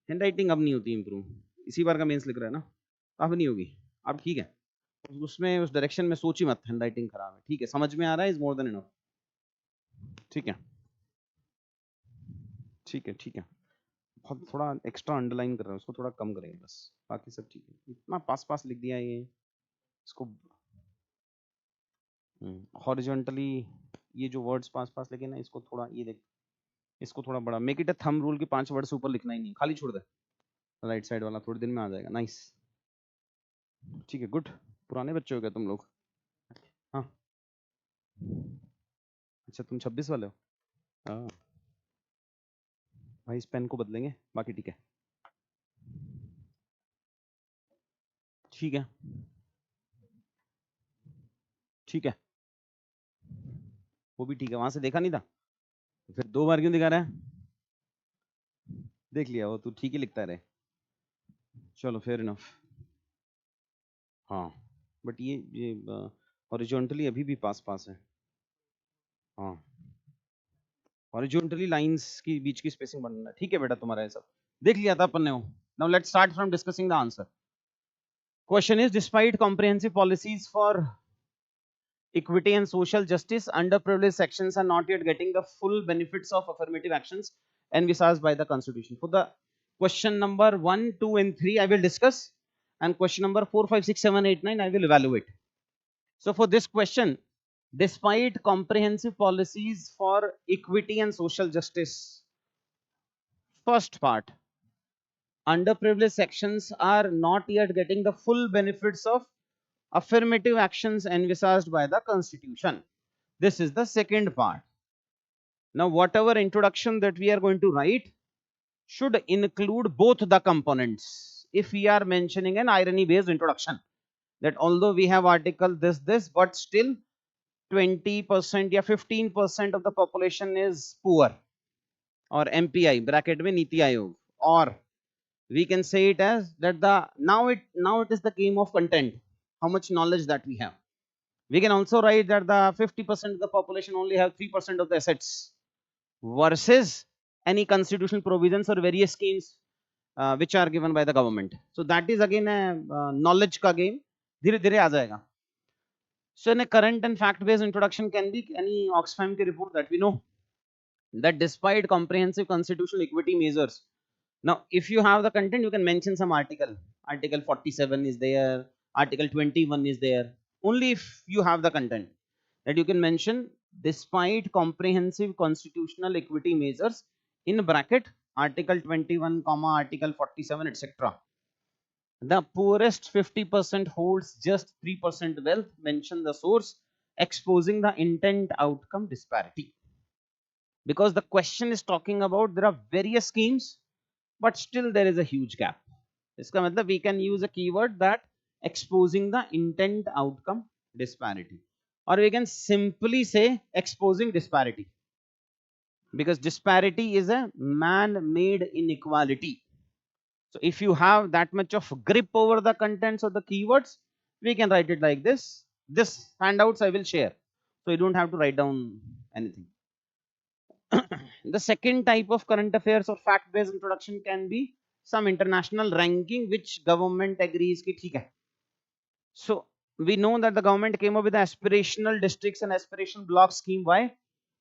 handwriting, अब नहीं होती improve, इसी बार का mains लिख रहा है ना, अब नहीं होगी, अब ठीक है, उसमें उस डायरेक्शन में सोची मत, हैंडराइटिंग खराब है, ठीक है, समझ में आ रहा है, इज मोर देन इनफ, ठीक है ठीक है ठीक है, बहुत थोड़ा एक्स्ट्रा अंडरलाइन कर रहा है, उसको थोड़ा कम करेंगे बस, बाकी सब ठीक है, इतना पास पास लिख दिया ये, इसको हॉरिजॉन्टली ये जो वर्ड्स पास पास लिखे ना, इसको थोड़ा ये देख, इसको थोड़ा बड़ा, make it a thumb rule कि 5 वर्ड से ऊपर लिखना ही नहीं, खाली छोड़ दे, राइट साइड वाला थोड़ी देर में आ जाएगा, नाइस, ठीक है, गुड, पुराने बच्चे हो गए तुम लोग, हाँ, अच्छा तुम 26 वाले हो, हाँ भाई, इस पेन को बदलेंगे, बाकी ठीक है, ठीक है ठीक है, वो भी ठीक है, वहां से देखा नहीं था, फिर 2 बार क्यों दिखा रहा है, देख लिया वो, तू ठीक ही लिखता रहे, चलो फेयर इनफ, हाँ, बट ये हॉरिजॉन्टली अभी भी पास पास है, हाँ, हॉरिजॉन्टली लाइंस की बीच की स्पेसिंग बढ़ना है, ठीक है बेटा, तुम्हारा ये सब देख लिया था अपन ने, now let's start from discussing the answer. Question is, despite comprehensive policies for equity and social justice, underprivileged sections are not yet getting the full benefits of affirmative actions envisaged by the Constitution. For the question number 1, 2 and 3 I will discuss, and question number 4, 5, 6, 7, 8, 9 I will evaluate. So for this question, despite comprehensive policies for equity and social justice, first part, underprivileged sections are not yet getting the full benefits of affirmative actions envisaged by the Constitution. This is the second part. Now, whatever introduction that we are going to write should include both the components. If we are mentioning an irony based introduction, that although we have article this, but still 20% or 15% of the population is poor, or MPI bracket mein Niti Aayog, or we can say it as that the now it is the game of content, how much knowledge that we have. We can also write that the 50% of the population only have 3% of the assets, versus any constitutional provisions or various schemes which are given by the government. So that is again a knowledge ka game, धीरे धीरे आ जाएगा. So in a current and fact based introduction can be any Oxfam ki report that we know that despite comprehensive constitutional equity measures, now if you have the content you can mention some article 47 is there, article 21 is there, only if you have the content that you can mention, despite comprehensive constitutional equity measures in bracket article 21 comma article 47 etc, the poorest 50% holds just 3% wealth, mention the source, exposing the intent outcome disparity. Because the question is talking about there are various schemes but still there is a huge gap. इसका मतलब we can use a keyword that exposing the intent outcome disparity, or we can simply say exposing disparity, because disparity is a man-made inequality. So if you have that much of grip over the contents of the keywords, we can write it like this. This handouts I will share, so you don't have to write down anything. The second type of current affairs or fact-based introduction can be some international ranking which government agrees ki theek hai. So we know that the government came up with the aspirational districts and aspirational block scheme. Why?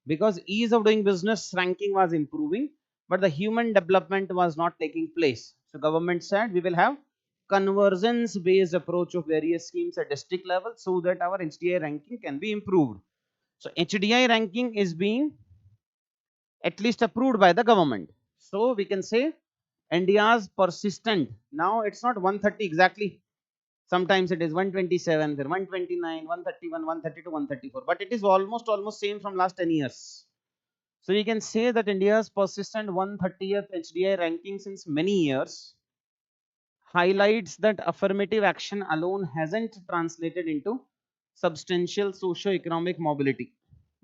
Because ease of doing business ranking was improving, but the human development was not taking place. So government said we will have convergence based approach of various schemes at district level so that our HDI ranking can be improved. So HDI ranking is being at least approved by the government. So we can say India's persistent. Now it's not 130 exactly. Sometimes it is 127, then 129, 131, 132, 134. But it is almost same from last 10 years. So we can say that India's persistent 130th HDI ranking since many years highlights that affirmative action alone hasn't translated into substantial socio-economic mobility.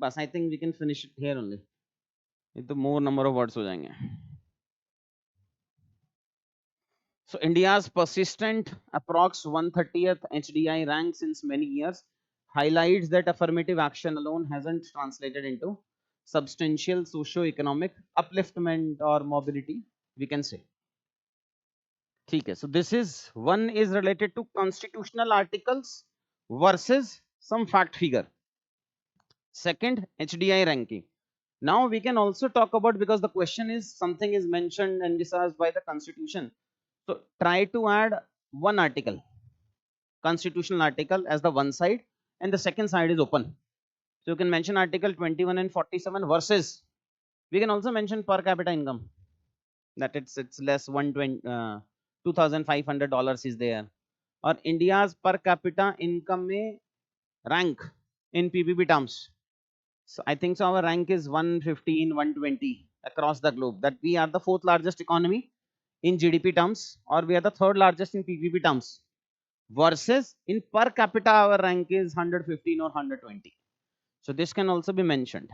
बस I think we can finish it here only. ये तो more number of words हो जाएंगे. So India's persistent approx 130th HDI rank since many years highlights that affirmative action alone hasn't translated into substantial socio-economic upliftment or mobility, we can say. ठीक है, so this is one is related to constitutional articles versus some fact figure. Second, HDI ranking. Now we can also talk about, because the question is something is mentioned and envisaged by the constitution, so try to add one article, constitutional article, as the one side, and the second side is open. So you can mention article 21 and 47 versus, we can also mention per capita income, that it's less 120 $2,500 is there, or India's per capita income में rank in PPP terms. So I think so our rank is 115, 120 across the globe, that we are the fourth largest economy in GDP terms, or we are the third largest in PPP terms, versus in per capita our rank is 115 or 120. So this can also be mentioned.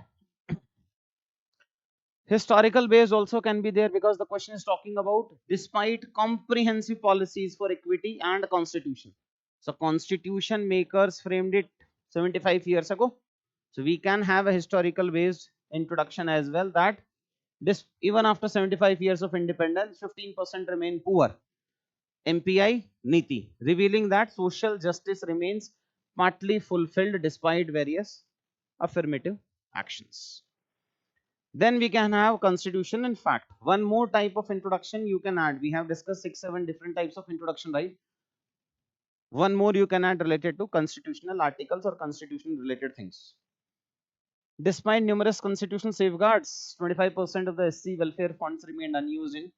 Historical base also can be there, because the question is talking about despite comprehensive policies for equity and constitution. So constitution makers framed it 75 years ago. So we can have a historical based introduction as well, that this even after 75 years of independence 15% remain poor. MPI Niti revealing that social justice remains partly fulfilled despite various affirmative actions. Then we can have constitution and fact. One more type of introduction you can add. We have discussed 6-7 different types of introduction, right? One more you can add related to constitutional articles or constitution related things. Despite numerous constitutional safeguards, 25% of the SC welfare funds remained unused in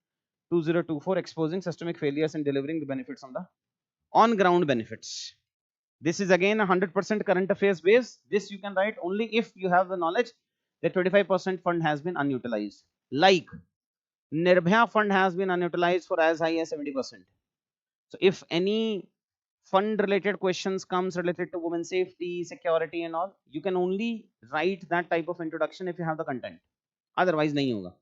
2024, exposing systemic failures in delivering the benefits on the on-ground benefits. This is again a 100% current affairs base. This you can write only if you have the knowledge that 25% fund has been unutilized. Like Nirbhaya fund has been unutilized for as high as 70%. So if any fund related questions comes related to women safety, security and all, you can only write that type of introduction if you have the content. Otherwise nahi hoga.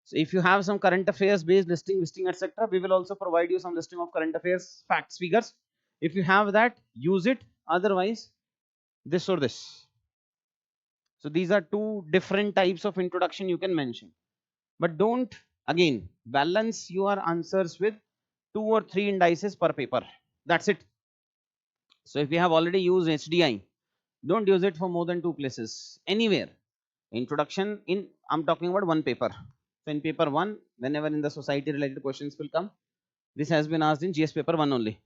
So if you have some current affairs based listing etc., we will also provide you some listing of current affairs facts figures. If you have that, use it. Otherwise this or this. So these are two different types of introduction you can mention, but don't again balance your answers with 2 or 3 indices per paper. That's it. So if you have already used HDI, don't use it for more than 2 places anywhere. Introduction in, I'm talking about one paper. So in paper 1, whenever in the society related questions will come, this has been asked in GS paper 1 only.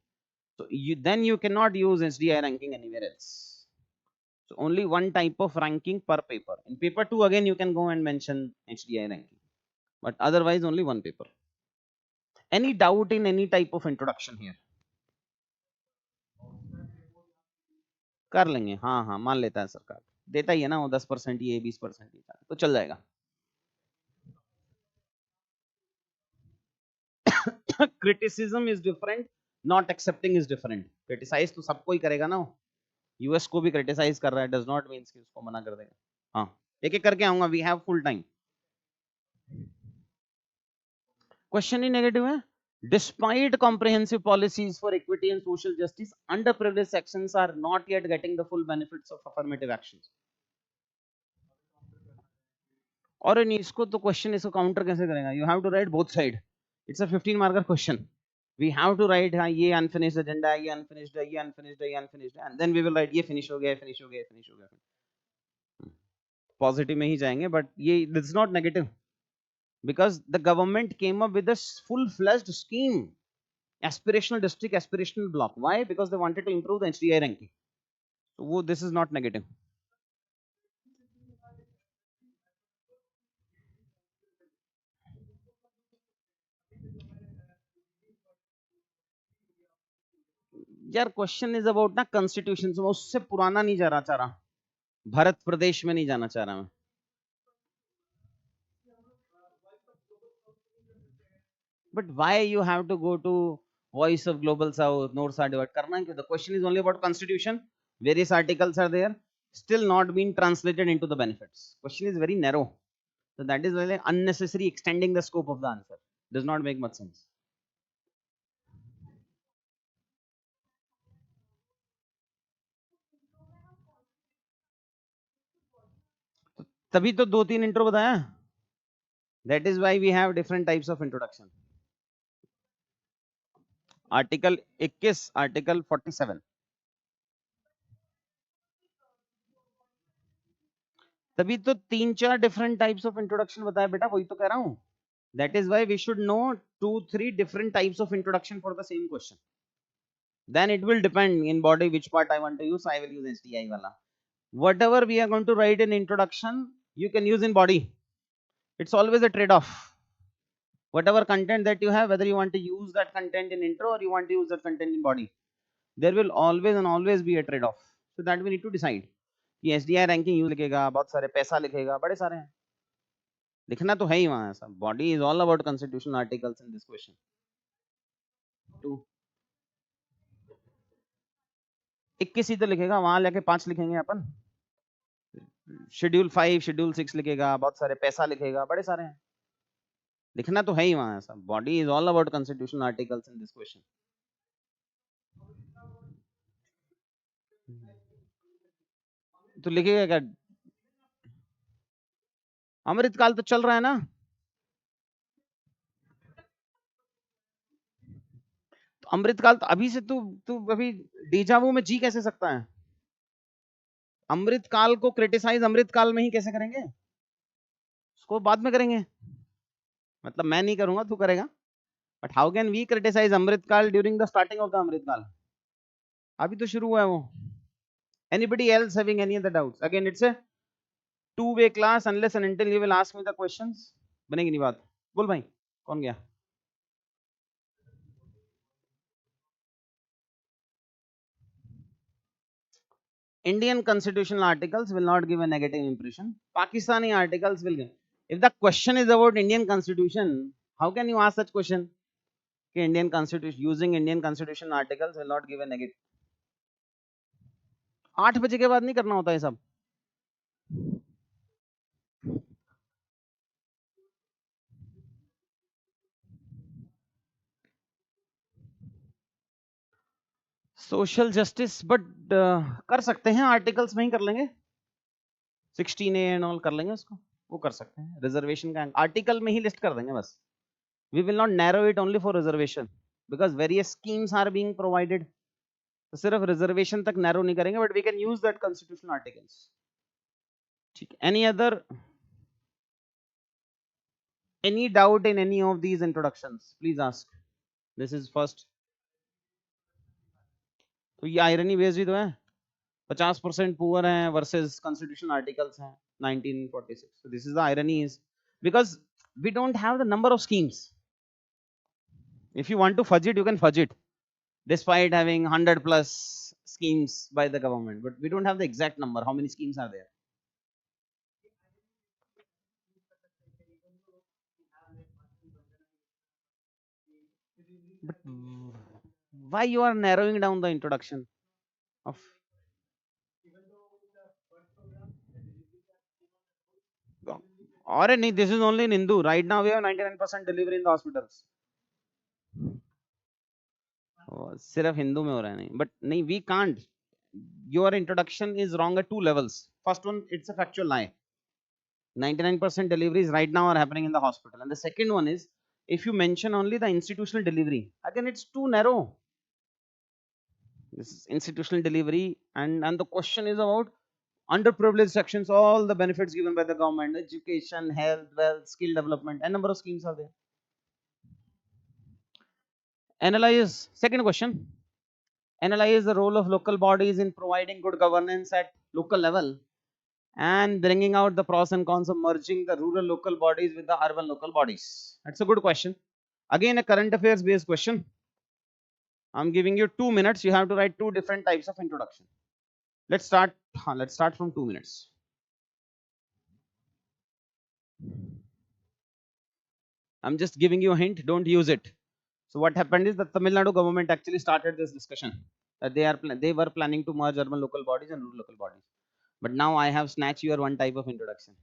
So then you cannot use HDI ranking anywhere else. So only one type of ranking per paper. In paper 2 again you can go and mention HDI ranking, but otherwise only one paper. Any doubt in any type of introduction here? कर लेंगे, हाँ हाँ मान लेता है सरकार, देता ही है ना वो 10% ये 20% ये, तो चल जाएगा. Criticism is different, not accepting is different. Criticize तो सबको ही करेगा ना, यूएस को भी क्रिटिसाइज कर रहा है, डज नॉट मीन्स कि उसको मना कर देगा. हाँ एक एक करके आऊंगा, we have full time. Question ही नेगेटिव है. Despite comprehensive policies for equity and social justice, underprivileged sections are not yet getting the full benefits of affirmative actions. और इसको तो क्वेश्चन इसको काउंटर कैसे करेगा? You have to write both side. It's a 15 marker question. We have to write हाँ ये unfinished agenda, ये unfinished है, ये unfinished है, ये unfinished है, and then we will write ये finish हो गया, finish हो गया, finish हो गया. Positive में ही जाएंगे, but ये this is not negative. Because the government came up with a full-fledged scheme, aspirational district, aspirational block. Why? Because they wanted to improve the HDI ranking. So this is not negative. यार question is about ना constitution, मैं उससे पुराना नहीं जाना चाह रहा, भारत प्रदेश में नहीं जाना चाह रहा मैं. But why you have to go to voice of global south, north side divide? करना है क्यों? The question is only about constitution. Various articles are there, still not been translated into the benefits. Question is very narrow. So that is really unnecessary extending the scope of the answer. Does not make much sense. तभी तो 2-3 intro बताया. That is why we have different types of introduction. Article 21, Article 47. तभी तो 3-4 different types of introduction बताया बेटा, वही तो कह रहा हूँ. That is why we should know 2-3 different types of introduction for the same question. Then it will depend in body which part I want to use. I will use STI wala. Whatever we are going to write in introduction, you can use in body. It's always a trade-off. Whatever content that you have, whether you want to use that content in intro or you want to use that content in body, there will always and always be a trade-off. So that we need to decide. कि SDI ranking use लिखेगा, बहुत सारे पैसा लिखेगा, बड़े सारे हैं. लिखना तो है ही वहां सब. Body is all about constitutional articles in this question. 21 ही तो लिखेगा, वहां लेके 5 लिखेंगे अपन. शेड्यूल 5, शेड्यूल 6 लिखेगा, बहुत सारे पैसा लिखेगा, बड़े सारे हैं. लिखना तो है ही वहां सब. Body is all about constitutional articles in this question. तो लिखेगा क्या? अमृतकाल तो चल रहा है ना. तो अमृतकाल तो अभी से तू अभी डीजावू में जी कैसे सकता है? अमृतकाल को क्रिटिसाइज अमृतकाल में ही कैसे करेंगे? उसको बाद में करेंगे. मतलब मैं नहीं करूंगा, तू करेगा. But how can we criticise Amritkaal during the starting of the Amritkaal? अभी तो शुरू हुआ है वो. Anybody else having any other doubts? Again, it's a two-way class unless and until you will ask me the questions. बनेगी नहीं बात. बोल भाई, कौन गया? Indian constitutional articles will not give a negative impression. Pakistani articles will give. If the question is about Indian constitution, how can you ask such question? कि Indian constitution, using Indian constitution articles will not give a negative. 8 बजे के बाद नहीं करना होता है सब. Social justice but कर सकते हैं, आर्टिकल्स में ही कर लेंगे. 16A एंड ऑल कर लेंगे उसको, वो कर सकते हैं. रिजर्वेशन का आर्टिकल में ही लिस्ट कर देंगे बस. We will not narrow it only for reservation because various schemes are being provided. तो सिर्फ रिजर्वेशन तक नैरो नहीं करेंगे, but we can use that constitutional articles. ठीक. Any other, any doubt in any of these introductions? Please ask. This is first. तो ये irony based ही तो है. 50% पुअर हैं वर्सेस कॉन्स्टिट्यूशनल आर्टिकल्स हैं 1946. So this is the irony is because we don't have the number of schemes. If you want to fudge it, you can fudge it despite having 100 plus schemes by the government, but we don't have the exact number. How many schemes are there? But why you are narrowing down the introduction of? Or नहीं, this is only in Hindu. Right now we have 99% delivery in the hospitals. सिर्फ हिंदू में हो रहा है नहीं, but नहीं, we can't. Your introduction is wrong at 2 levels. First one, it's a factual lie. 99% deliveries right now are happening in the hospital. And the second one is, if you mention only the institutional delivery, again it's too narrow. This is institutional delivery, and the question is about underprivileged sections, all the benefits given by the government, education, health, wealth, skill development, and number of schemes are there. Analyze, second question, analyze the role of local bodies in providing good governance at local level and bringing out the pros and cons of merging the rural local bodies with the urban local bodies. That's a good question. Again, a current affairs based question. I'm giving you 2 minutes. You have to write 2 different types of introduction. Let's start from 2 minutes. I'm just giving you a hint, don't use it. So what happened is the Tamil Nadu government actually started this discussion. they were planning to merge urban local bodies and rural local bodies. But now I have snatched your one type of introduction.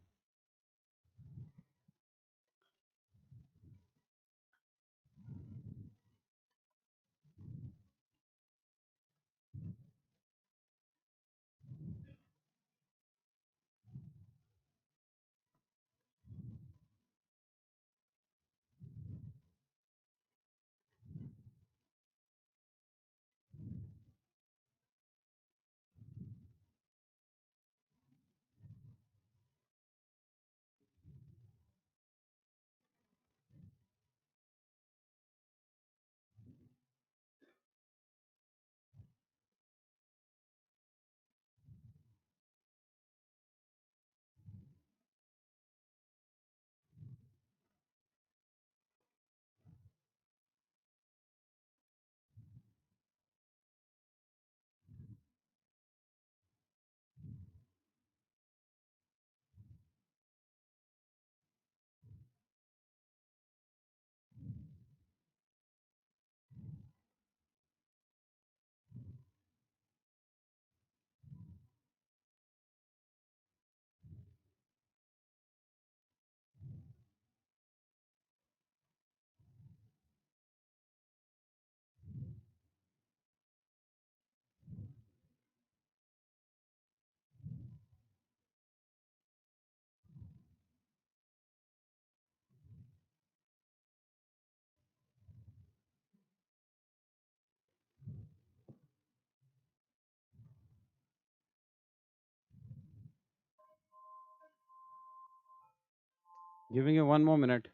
Giving you one more minute.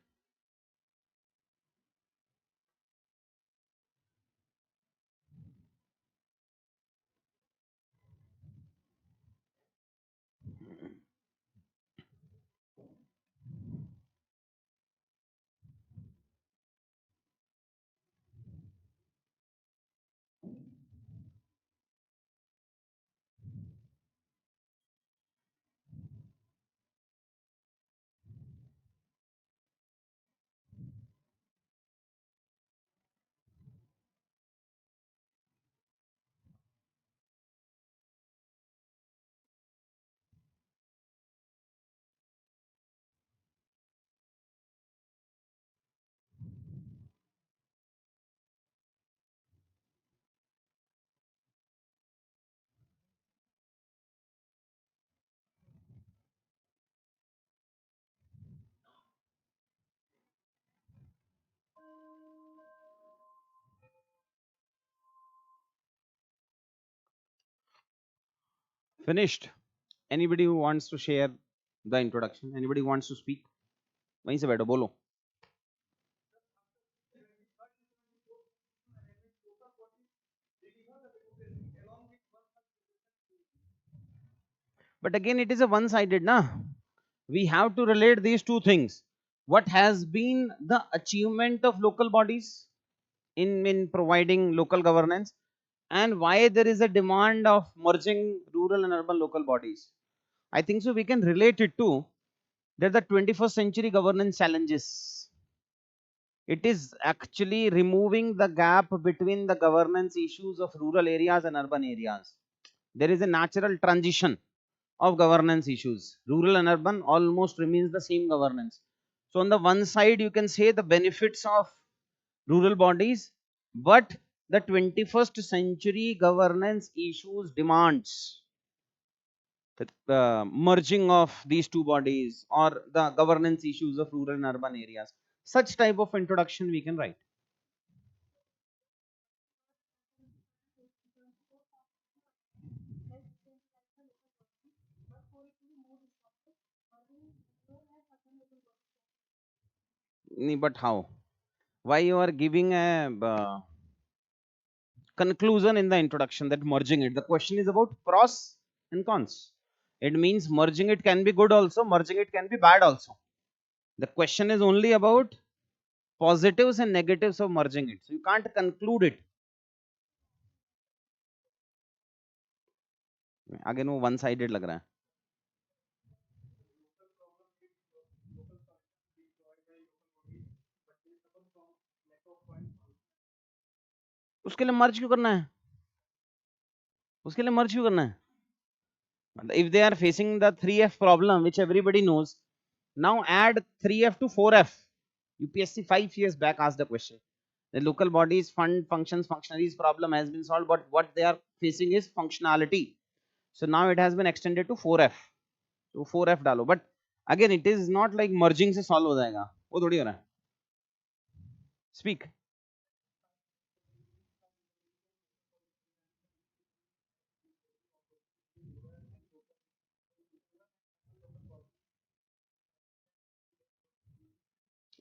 Finished. Anybody who wants to share the introduction? Anybody who wants to speak? वहीं से बैठो बोलो. But again, it is a one-sided, na? We have to relate these two things. What has been the achievement of local bodies in providing local governance, and why there is a demand of merging rural and urban local bodies. I think so we can relate it to that the 21st century governance challenges. It is actually removing the gap between the governance issues of rural areas and urban areas. There is a natural transition of governance issues. Rural and urban almost remains the same governance. So on the one side, you can say the benefits of rural bodies, but the 21st century governance issues demands the merging of these two bodies or the governance issues of rural and urban areas. Such type of introduction we can write. But how? Why you are giving a conclusion in the introduction that merging it? The question is about pros and cons. It means merging it can be good also, merging it can be bad also. The question is only about positives and negatives of merging it. So you can't conclude it. Again वो one sided लग रहा है. उसके लिए मर्ज क्यों करना है? उसके लिए मर्ज क्यों करना है? If they are facing the 3F problem, which everybody knows, now add 3F to 4F. UPSC 5 years back asked the question. The local bodies, fund, functions, functionaries problem has been solved, but what they are facing is functionality. So now it has been extended to 4F. So 4F डालो. But again, it is not like merging से solve हो जाएगा. वो थोड़ी हो रहा है. Speak.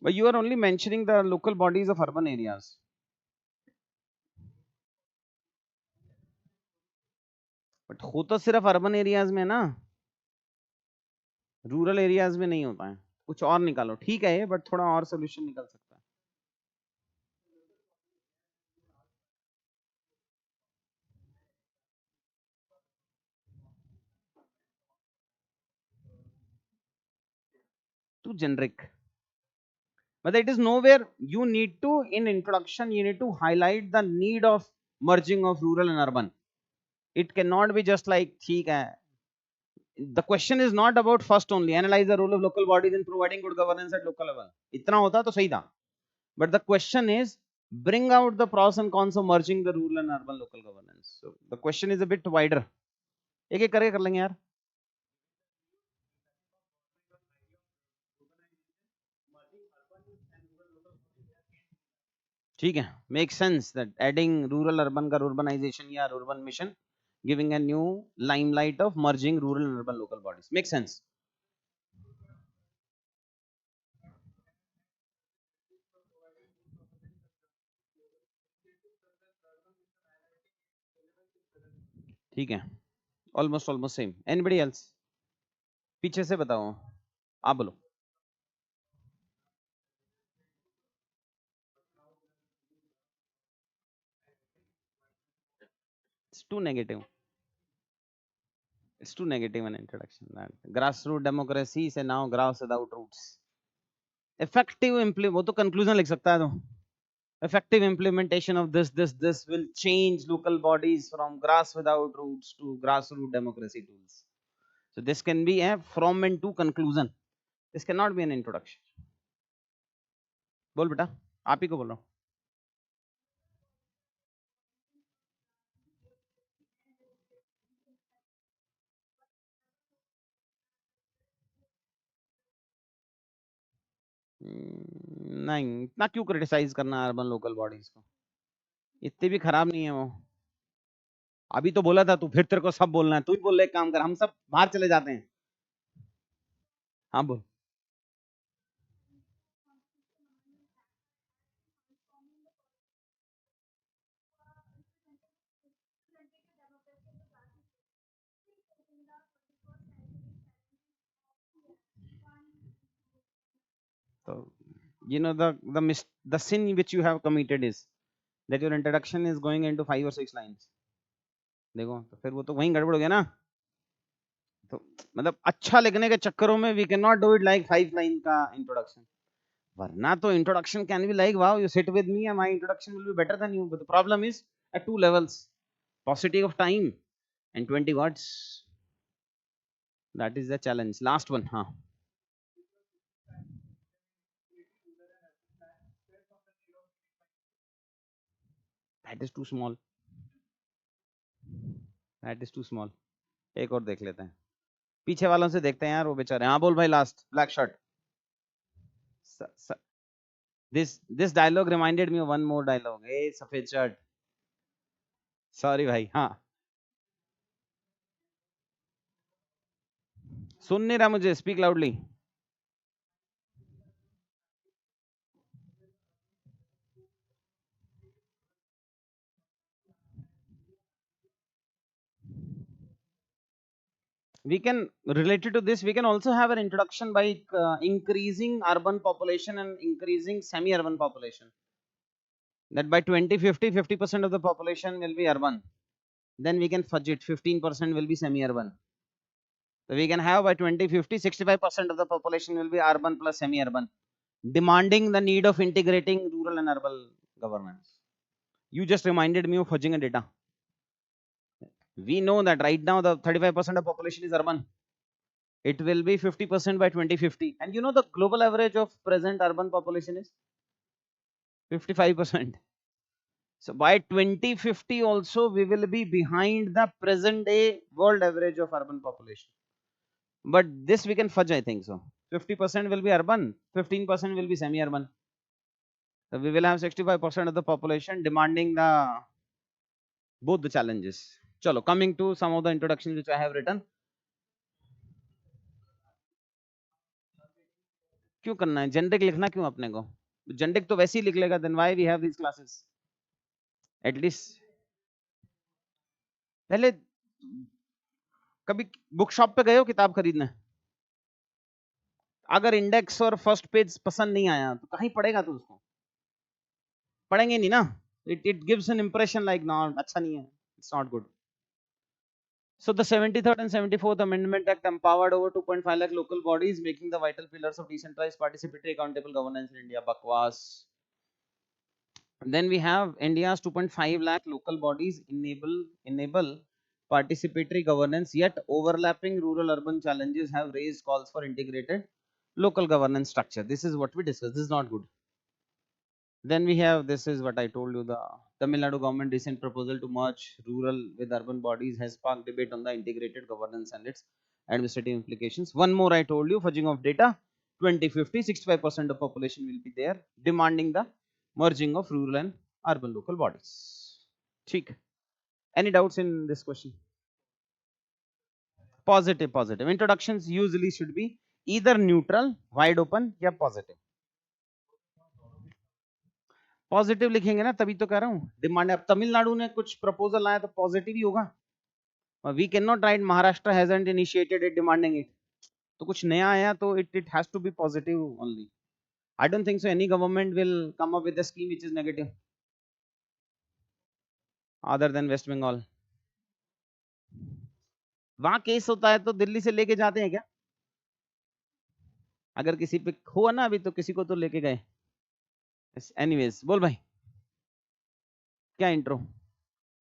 But you are only mentioning the local bodies of urban areas. But हो तो सिर्फ urban areas में ना, रूरल एरियाज में नहीं होता है. कुछ और निकालो. ठीक है, बट थोड़ा और सोल्यूशन निकल सकता है. Too generic. But it is nowhere you need to, in introduction, you need to highlight the need of merging of rural and urban. It cannot be just like, theek hai. The question is not about first only, analyze the role of local bodies in providing good governance at local level. Itna hota to sahi tha. But the question is, bring out the pros and cons of merging the rural and urban local governance. So the question is a bit wider. एक एक करके कर लेंगे यार. ठीक है, makes sense that adding rural urban का urbanization या urban mission giving a new limelight of merging rural and urban local bodies makes sense. ठीक है, almost same. Anybody else? पीछे से बताओ, आप बोलो. It's too negative. It's too negative an introduction. Grassroots democracy से now grass without roots. Effective वो तो conclusion लिख सकता है तो. Effective implementation of this will change local bodies from grass without roots to grassroots democracy tools. So this can be a from and to conclusion. This cannot be an introduction. बोल बेटा, आप ही को बोल रहा हूँ. नहीं, इतना क्यों क्रिटिसाइज करना अर्बन लोकल बॉडीज को? इतने भी खराब नहीं है वो. अभी तो बोला था तू, फिर तेरे को सब बोलना है. तू ही बोल ले, काम कर, हम सब बाहर चले जाते हैं. हाँ बोल. तो you know the sin which you have committed is that your introduction is going into 5 or 6 lines. देखो तो फिर वो तो वहीं गड़बड़ हो गया ना. तो मतलब अच्छा लिखने के चक्करों में we cannot do it like 5 line का introduction. वरना तो introduction can be like, wow, you sit with me and my introduction will be better than you. But the problem is at 2 levels, paucity of time and 20 words. That is the challenge. Last one. Huh? That is too small. That is too small. एक और देख लेते हैं. पीछे वालों से देखते हैं यार, वो बेचारे. हाँ बोल भाई. Last black shirt. This dialogue reminded me of one more dialogue. Hey सफेद शर्ट. Sorry भाई. हाँ, सुन नहीं रहा मुझे. Speak loudly. We can, related to this, we can also have an introduction by increasing urban population and increasing semi-urban population. That by 2050, 50% of the population will be urban. Then we can fudge it, 15% will be semi-urban. So we can have by 2050, 65% of the population will be urban plus semi-urban, demanding the need of integrating rural and urban governance. You just reminded me of fudging a data. We know that right now the 35% of population is urban. It will be 50% by 2050. And you know the global average of present urban population is 55%. So by 2050 also we will be behind the present day world average of urban population. But this we can fudge, I think so. 50% will be urban, 15% will be semi-urban. So we will have 65% of the population demanding the both the challenges. Chalo, coming to some of the introductions which I have written. क्यों करना है generic लिखना क्यों अपने को generic तो वैसे ही लिख लेगा then why we have these classes at least पहले कभी बुक शॉप पे गए हो किताब खरीदने अगर इंडेक्स और फर्स्ट पेज पसंद नहीं आया तो कहीं पढ़ेगा तू उसको पढ़ेंगे नहीं ना it gives an impression like not अच्छा नहीं है it's not good So the 73rd and 74th Amendment Act empowered over 2.5 lakh local bodies, making the vital pillars of decentralized, participatory, accountable governance in India. Bakwas. Then we have India's 2.5 lakh local bodies enable participatory governance. Yet overlapping rural-urban challenges have raised calls for integrated local governance structure. This is what we discussed. This is not good. Then we have, this is what I told you, the Tamil Nadu government recent proposal to merge rural with urban bodies has sparked debate on the integrated governance and its administrative implications. One more I told you, fudging of data, 2050, 65% of population will be there, demanding the merging of rural and urban local bodies. Theek. Any doubts in this question? Positive, positive. Introductions usually should be either neutral, wide open, या positive. Positive लिखेंगे ना तभी तो कह रहा हूँ demand अब तमिलनाडु ने कुछ प्रपोजल आया तो पॉजिटिव ही होगा we can not write Maharashtra hasn't initiated it demanding it तो कुछ नया आया तो it has to be positive only I don't think so any government will come up with a scheme which is negative other than West Bengal वहां case होता है तो दिल्ली से लेके जाते हैं क्या अगर किसी पे हुआ ना अभी तो किसी को तो लेके गए एनीवेज बोल भाई क्या इंट्रो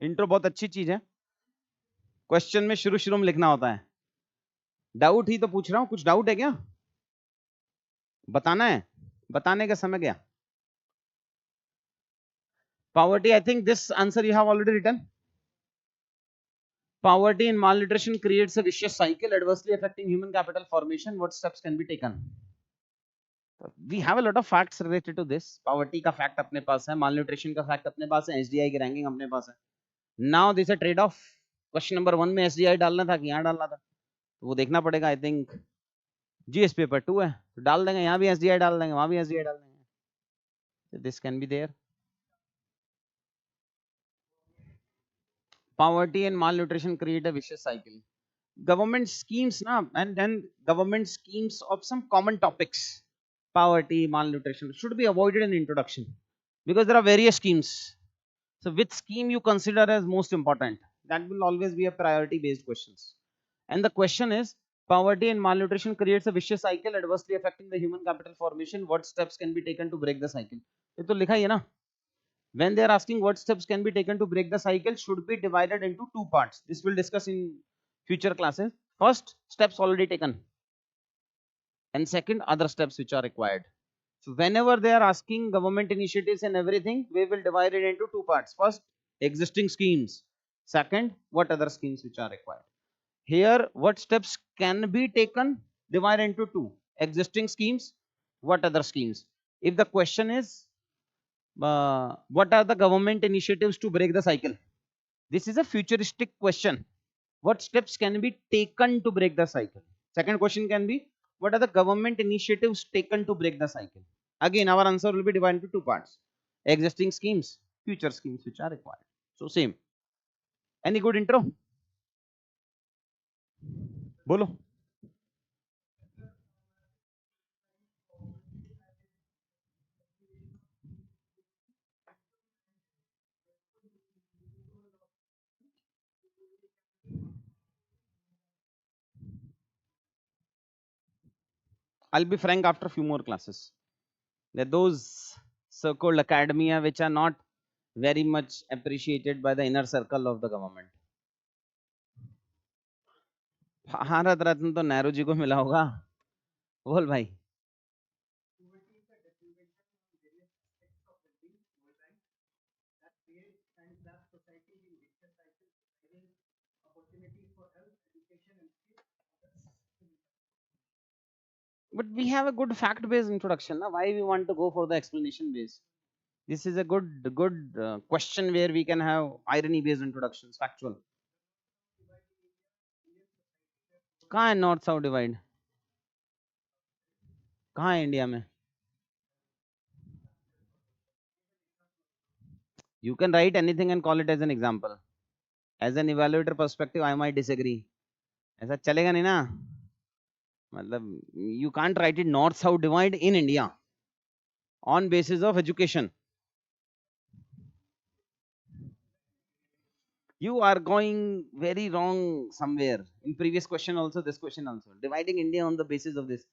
इंट्रो बहुत अच्छी चीज है क्वेश्चन में शुरू में लिखना होता है डाउट ही तो पूछ रहा हूं कुछ डाउट है क्या बताना है बताने का समय गया poverty I think this answer you have already written poverty and malnutrition creates a vicious cycle adversely affecting human capital formation what steps can be taken we have a lot of facts related to this poverty का fact अपने पास है malnutrition का fact अपने पास है SDI की ranking अपने पास है now this is a trade off question number 1 में SDI डालना था कि यहाँ डालना था तो वो देखना पड़ेगा आई थिंक जीएस पेपर 2 है तो डाल देंगे यहाँ भी एसडीआई डाल देंगे वहां भी एसडीआई डाल देंगे this can be there poverty and malnutrition create a vicious cycle government schemes na and then government schemes of some common topics poverty malnutrition should be avoided in introduction because there are various schemes so which scheme you consider as most important that will always be a priority based questions and the question is poverty and malnutrition creates a vicious cycle adversely affecting the human capital formation what steps can be taken to break the cycle ये तो लिखा ही है ना when they are asking what steps can be taken to break the cycle should be divided into two parts this will discuss in future classes first steps already taken and second other steps which are required so whenever they are asking government initiatives and everything we will divide it into two parts first existing schemes second what other schemes which are required here what steps can be taken divided into two existing schemes what other schemes if the question is what are the government initiatives to break the cycle this is a futuristic question what steps can be taken to break the cycle second question can be what are the government initiatives taken to break the cycle again our answer will be divided into two parts existing schemes future schemes which are required so same any good intro bolo I'll be frank after a few more classes there are those so-called academia which are not very much appreciated by the inner circle of the government Bharat Ratna तो नेहरू जी को मिला होगा। बोल भाई। But we have a good fact based introduction now. Why we want to go for the explanation based? This is a good question where we can have irony based introductions, factual. कहाँ है north south divide? कहाँ है India में? You can write anything and call it as an example. As an evaluator perspective, I might disagree. ऐसा चलेगा नहीं ना, मतलब you can't write it north south divide in India on basis of education. You are going very wrong somewhere. In previous question also, this question also, dividing India on the basis of this.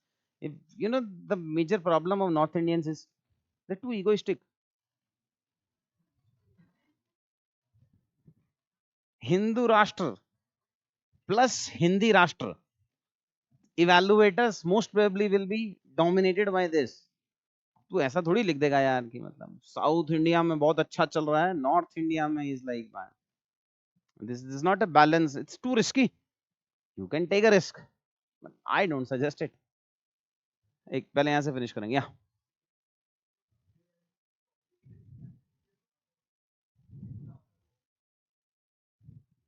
If you know, the major problem of North Indians is they're too egoistic. Hindu Rashtra plus Hindi Rashtra, evaluators most probably will be dominated by this. तू ऐसा थोड़ी लिख देगा यार कि मतलब south India में बहुत अच्छा चल रहा है, नॉर्थ इंडिया में is like this is not a balance, it's too risky. You can take a risk, I don't suggest it. एक पहले यहां से फिनिश करेंगे या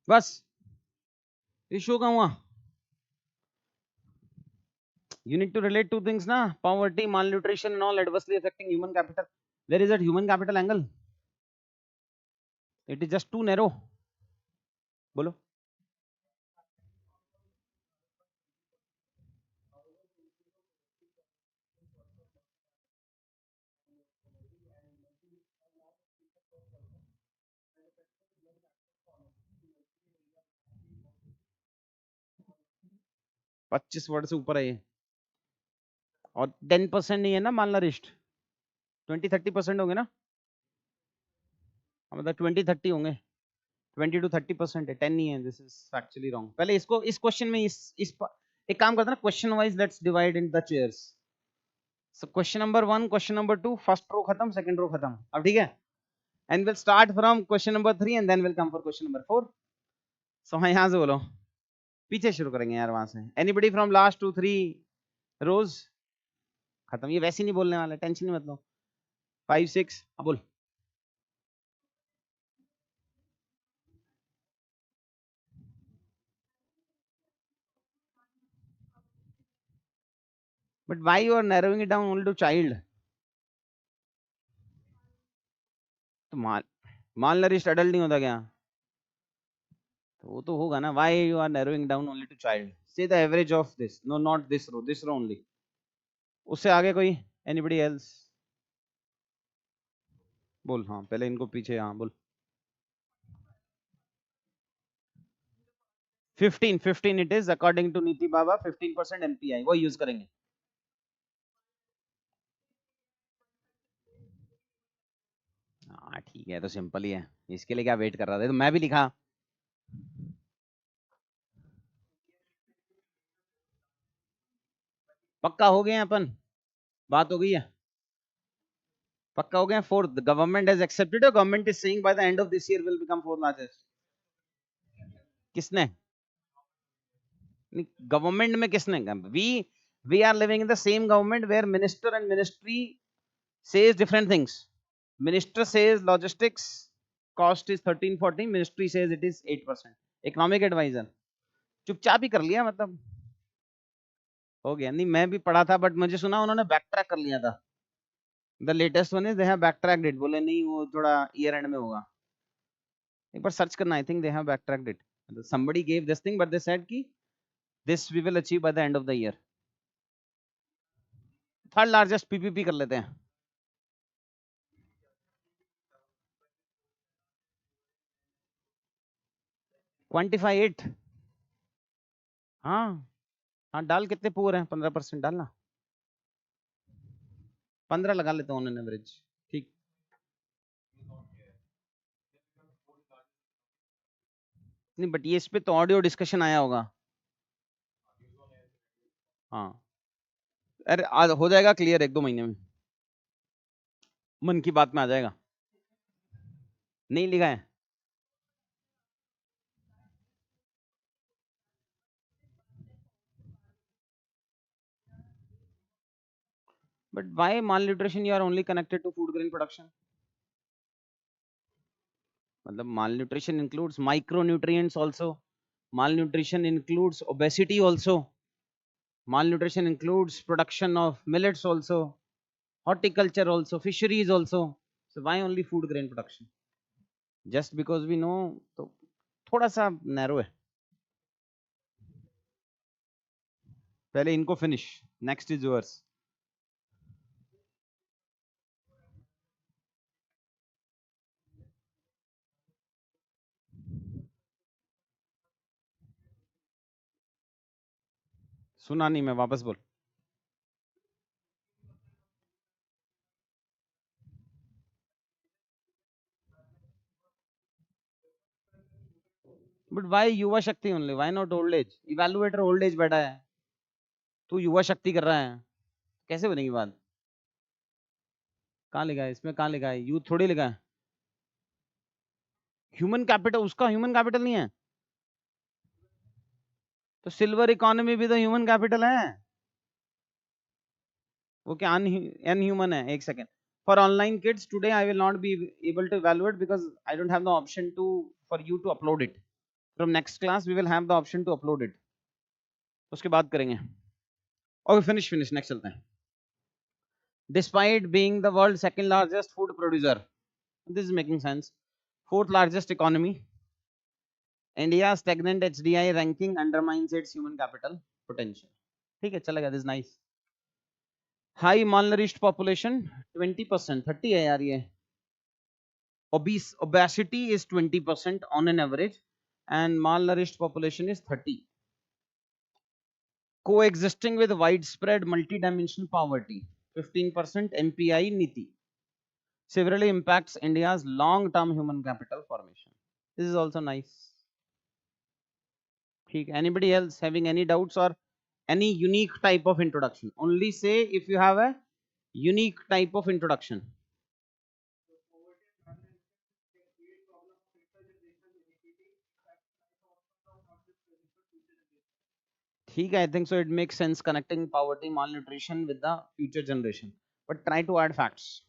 बस इशू का हुआ. You need to relate two things na, poverty, malnutrition and all adversely affecting human capital. Where is that human capital angle? It is just too narrow. Bolo. पच्चीस वर्ड से ऊपर है ये, और 10% नहीं है ना मालनरिश्ड, 20-30% होंगे ना, मतलब 20-30 होंगे, 20 to 30% है, 10 नहीं है. This is actually wrong. पहले इसको इस क्वेश्चन में इस एक काम करते ना, question wise let's divide in the chairs. So question number 1, question number 2, first row खत्म, सेकंड रो खत्म. अब ठीक है, and will start from question number 3 and then will come for question number 4. So हाँ, यहां से बोलो, पीछे शुरू करेंगे यार वहां से. एनीबॉडी फ्रॉम लास्ट 2-3 रोज खत्म. ये वैसे नहीं बोलने वाला, टेंशन नहीं मत लो. 5-6 बोल. But why you are narrowing it down only to child? तो malnourished adult नहीं होता क्या? तो वो तो होगा ना. Why you are narrowing down only to child? Say the average of this. No, not this row. This row only. उससे आगे कोई? Anybody else? बोल. हाँ, पहले इनको पीछे. हाँ बोल. 15 it is according to नीति बाबा. 15% MPI वो यूज करेंगे. हाँ ठीक है, तो सिंपल ही है. इसके लिए क्या वेट कर रहा था? तो मैं भी लिखा. पक्का हो गए अपन, बात हो गई है, पक्का हो गया. Fourth, government has accepted, government is saying by the end of this year will become fourth largest. किसने? गवर्नमेंट में किसने? We are living in the same government where minister and ministry says different things. Minister says logistics cost is 13-14, ministry says it is 8%. Economic adviser चुपचाप ही कर लिया, मतलब हो गया. नहीं, मैं भी पढ़ा था, बट मुझे सुना उन्होंने बैक ट्रैक कर लिया था. The latest one is they have back tracked it. बोले नहीं, वो थोड़ा ईयर एंड में होगा. एक बार सर्च करना. I think they have back tracked it. somebody gave this thing but they said ki this we will achieve by the end of the year. Third largest PPP कर लेते हैं. Quantify it. हाँ हाँ, डाल. कितने poor हैं? 15% डालना. 15 लगा लेते हैं ऑन एन एवरेज. ठीक. नहीं, बट ये इस पे तो ऑडियो डिस्कशन आया होगा. हाँ, अरे हो जाएगा क्लियर 1-2 महीने में, मन की बात में आ जाएगा। नहीं लिखा है? But why malnutrition you are only connected to food grain production? मतलब malnutrition includes micronutrients also, malnutrition includes obesity also, malnutrition includes production of millets also, horticulture also, fisheries also. So why only food grain production? Just because we know, तो थोड़ा सा narrow है। पहले इनको finish, next is yours. सुना नहीं मैं, वापस बोल। But why युवा शक्ति only? Why not old age? Evaluator old age बैठा है, तू युवा शक्ति कर रहा है, कैसे बनेगी बात? कहाँ लिखा है इसमें? कहाँ लिखा है? यूथ थोड़ी लिखा है। ह्यूमन कैपिटल, उसका ह्यूमन कैपिटल नहीं है तो सिल्वर इकोनॉमी भी तो ह्यूमन कैपिटल है। वो क्या अनह्यूमन है? एक second. For online kids today I will not be able to evaluate because I don't have the option to for you to upload it. From next class we will have the option to upload it, उसके बाद करेंगे। Okay finish next चलते हैं। Despite being the world's second largest food producer, this is making sense, fourth largest economy, India's stagnant HDI ranking undermines its human capital potential. ठीक है, चलेगा, this is nice. High malnourished population 20%, 30 है यार ये। Obesity is 20% on an average and malnourished population is 30. Coexisting with widespread multidimensional poverty 15%, MPI Niti severely impacts India's long-term human capital formation. This is also nice. Anybody else having any doubts or any unique type of introduction? Only say if you have a unique type of introduction. I think so. It makes sense connecting poverty, malnutrition with the future generation. But try to add facts.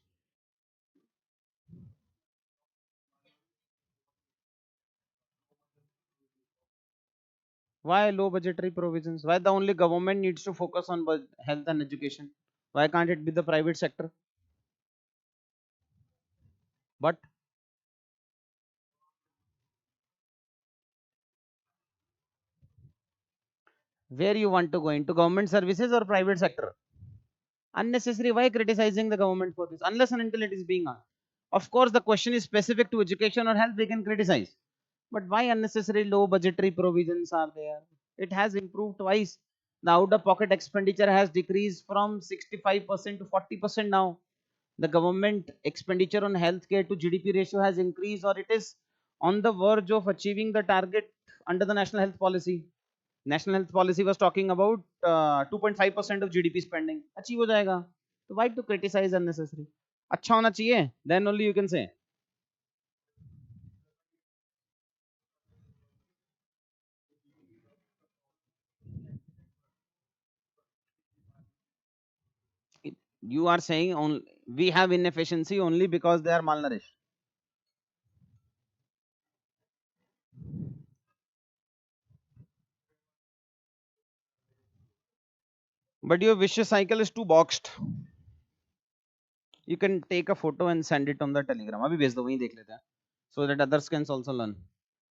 Why low budgetary provisions? Why the only government needs to focus on health and education? Why can't it be the private sector? But where you want to go, into government services or private sector? Unnecessary. Why criticizing the government for this? Unless and until it is being asked. Of course, the question is specific to education or health, we can criticize. But why unnecessary low budgetary provisions are there? It has improved twice. The out-of-pocket expenditure has decreased from 65% to 40% now. The government expenditure on healthcare to GDP ratio has increased, or it is on the verge of achieving the target under the national health policy. National health policy was talking about 2.5% of GDP spending. Achieve हो जाएगा. So why to criticize unnecessary? अच्छा होना चाहिए, then only you can say. You are saying only we have inefficiency only because they are malnourished. But your vicious cycle is too boxed. You can take a photo and send it on the Telegram. अभी भेज दो, वहीं देख लेते हैं, so that others can also learn.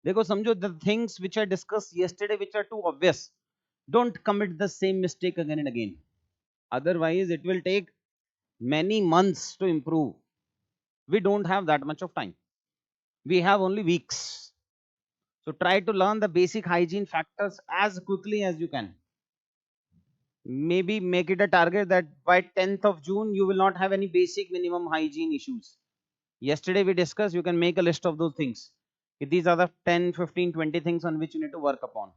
देखो समझो, the things which I discussed yesterday which are too obvious, don't commit the same mistake again and again. Otherwise, it will take many months to improve. We don't have that much of time. We have only weeks. So try to learn the basic hygiene factors as quickly as you can. Maybe make it a target that by 10th of June, you will not have any basic minimum hygiene issues. Yesterday we discussed, you can make a list of those things. These are the 10, 15, 20 things on which you need to work upon.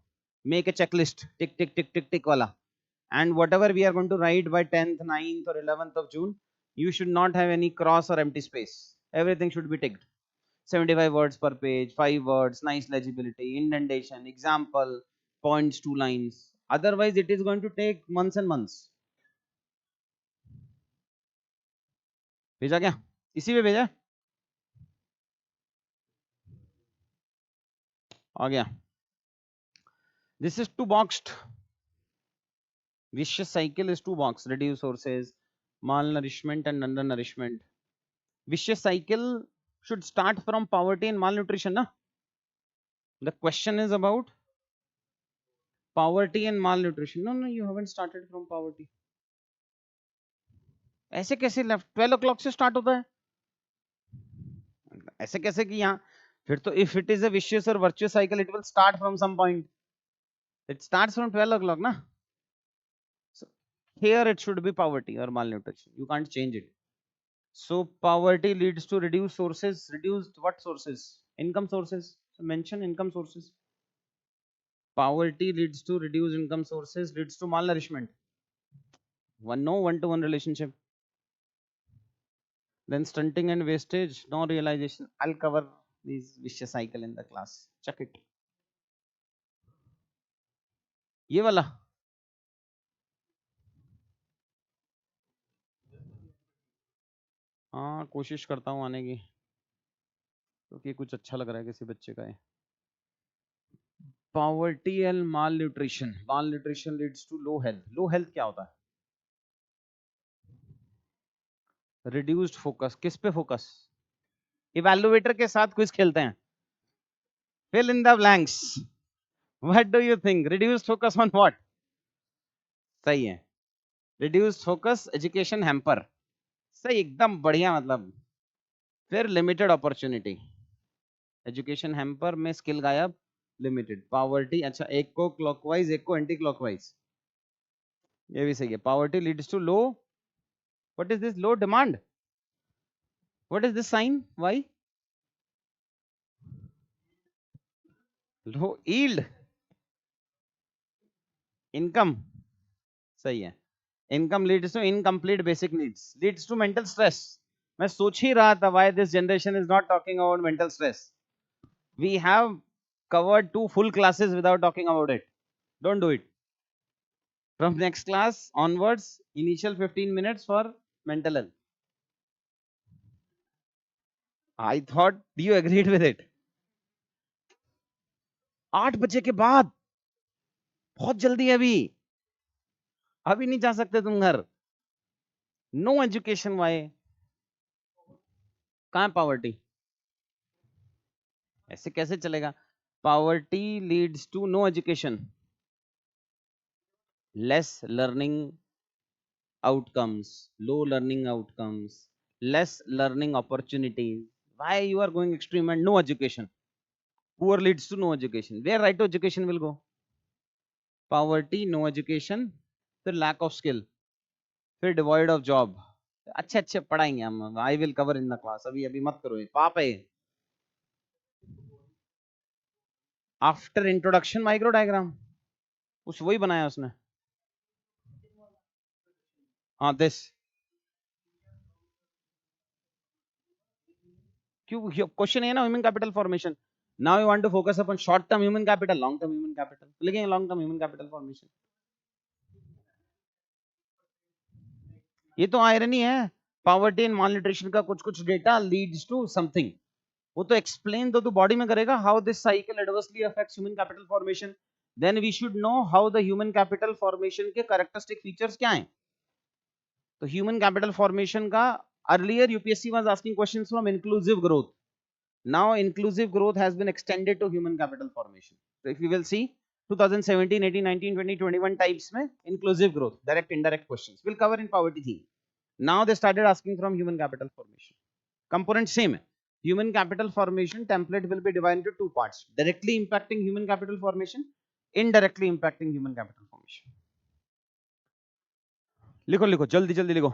Make a checklist, tick, tick, tick, tick, tick, wala. and whatever we are going to write by 10th, 9th or 11th of June, you should not have any cross or empty space. Everything should be ticked. 75 words per page, 5 words, nice legibility, indentation, example, points, 2 lines. Otherwise it is going to take months and months. भेजा क्या? इसी पे भेजा? आ गया. This is two boxed. Vicious cycle is two boxed. Reduced sources, malnourishment and undernourishment. Vicious cycle should start from poverty and malnutrition, na? The question is about poverty and malnutrition. No, you haven't started from poverty. ऐसे कैसे left 12 o'clock से start होता है? ऐसे कैसे कि यहाँ फिर तो if it is a vicious or virtuous cycle, it will start from some point. It starts from 12 o'clock, na? So here it should be poverty or malnutrition. You can't change it. So poverty leads to reduced sources. Reduced what sources? Income sources. So mention income sources. Poverty leads to reduced income sources, leads to malnourishment. No one-to-one relationship. Then stunting and wastage, no realization. I'll cover this vicious cycle in the class. Check it. ये वाला हाँ कोशिश करता हूँ आने की, क्योंकि कुछ अच्छा लग रहा है किसी बच्चे का है. Poverty and malnutrition. Malnutrition leads to low health. Low health क्या होता है? Reduced focus. किस पे focus? Evaluator के साथ क्विज खेलते हैं. Fill in the blanks. What do you think? Reduced focus on what? सही है. Reduced focus, education hamper. सही, एकदम बढ़िया. मतलब फिर लिमिटेड अपॉर्चुनिटी. एजुकेशन हैम्पर में स्किल गायब, लिमिटेड. पावर्टी, अच्छा एक को क्लॉकवाइज एक को एंटी क्लॉकवाइज, ये भी सही है. Poverty leads to low, what is this? Low demand. What is this sign? Why? Low yield. Income, सही है. Income leads to incomplete basic needs, leads to mental stress. मैं सोच ही रहा था why this generation is not talking about mental stress. We have covered 2 full classes without talking about it. Don't do it. From next class onwards, initial 15 minutes for mental health. I thought you agreed with it. 8 बजे के बाद बहुत जल्दी है. अभी नहीं जा सकते तुम घर. No education. वाई? कहां पॉवर्टी? ऐसे कैसे चलेगा? Poverty leads to no education, less learning outcomes, low learning outcomes, less learning opportunities. Why you are going extreme and no education? Poor leads to no education. Where right to education will go? Poverty, no education, फिर lack of skill, फिर devoid of job. अच्छे अच्छे पढ़ाएंगे हम. I will cover in the class. अभी मत करो ये पाप है. आफ्टर इंट्रोडक्शन माइक्रो डायग्राम, उस वही बनाया उसने. हाँ दिस. क्यों क्वेश्चन है ना human capital formation. Now you want to focus upon short term human capital, long term human capital. लेकिन long term human capital formation, ये तो आयरनी है. पॉवर्टी एंड मालन्यूट्रिशन का कुछ कुछ डेटा लीड्स टू समथिंग. वो तो एक्सप्लेन तो तू बॉडी में करेगा. How this cycle adversely affects human capital formation. Then we should know how the human capital formation के कैरेक्टरिस्टिक फीचर्स क्या हैं. तो ह्यूमन कैपिटल फॉर्मेशन का earlier UPSC was asking questions from inclusive growth. Now inclusive growth has been extended to human capital formation. So if you will see 2017, 18, 19, 20, 21 types में inclusive growth, direct indirect questions will cover in poverty theme. Now they started asking from human capital formation. Component same है. Human capital formation template will be divided into 2 parts. Directly impacting human capital formation, indirectly impacting human capital formation. लिखो जल्दी लिखो.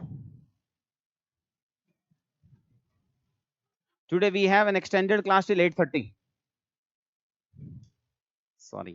Today we have an extended class till 8:30. Sorry.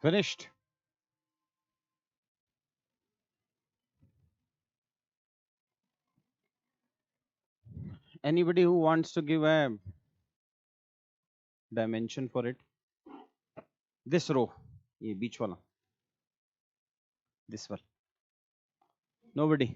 Finished. Anybody who wants to give a dimension for it? This row, ये बीच वाला, this one. Nobody.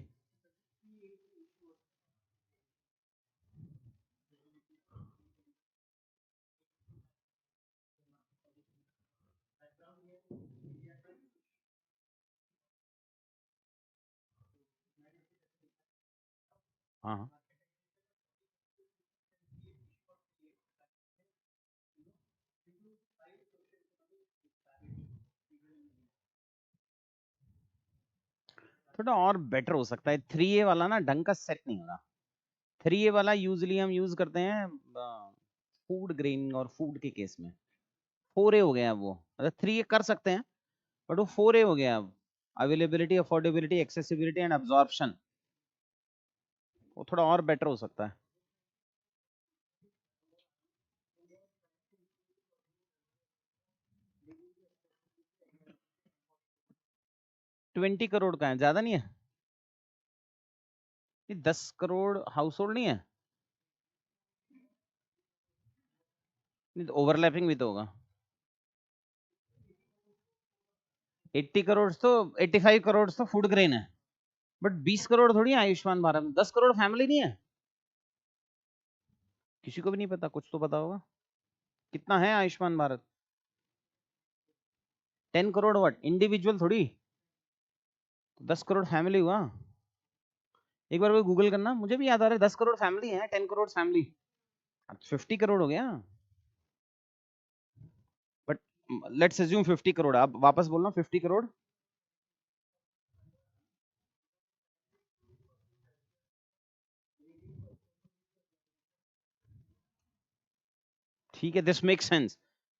हाँ, थोड़ा और better हो सकता है। 3A वाला ना ढंग का सेट नहीं होगा। 3A वाला यूजली हम यूज करते हैं फूड ग्रेन और फूड के केस में। 4A हो गया अब वो, मतलब 3A कर सकते हैं बट वो 4A हो गया अब। Availability, affordability, accessibility and absorption, वो थोड़ा और बेटर हो सकता है। ट्वेंटी करोड़ का है, ज्यादा नहीं है। 10 करोड़ हाउस होल्ड नहीं है, नहीं तो ओवरलैपिंग भी तो होगा। 80 करोड़ तो 85 करोड़ तो फूड ग्रेन है, बट 20 करोड़ थोड़ी है आयुष्मान भारत में। 10 करोड़ फैमिली नहीं है, किसी को भी नहीं पता, कुछ तो पता होगा। कितना है आयुष्मान भारत? 10 करोड़ व्हाट, इंडिविजुअल थोड़ी, 10 करोड़ फैमिली हुआ। एक बार वो गूगल करना, मुझे भी याद आ रहा है 10 करोड़ फैमिली है, 10 करोड़ फैमिली, 50 करोड़ हो गया। बट लेट्स अज्यूम 50 करोड़, आप वापस बोलना 50 करोड़। ठीक है, दिस मेक्स सेंस।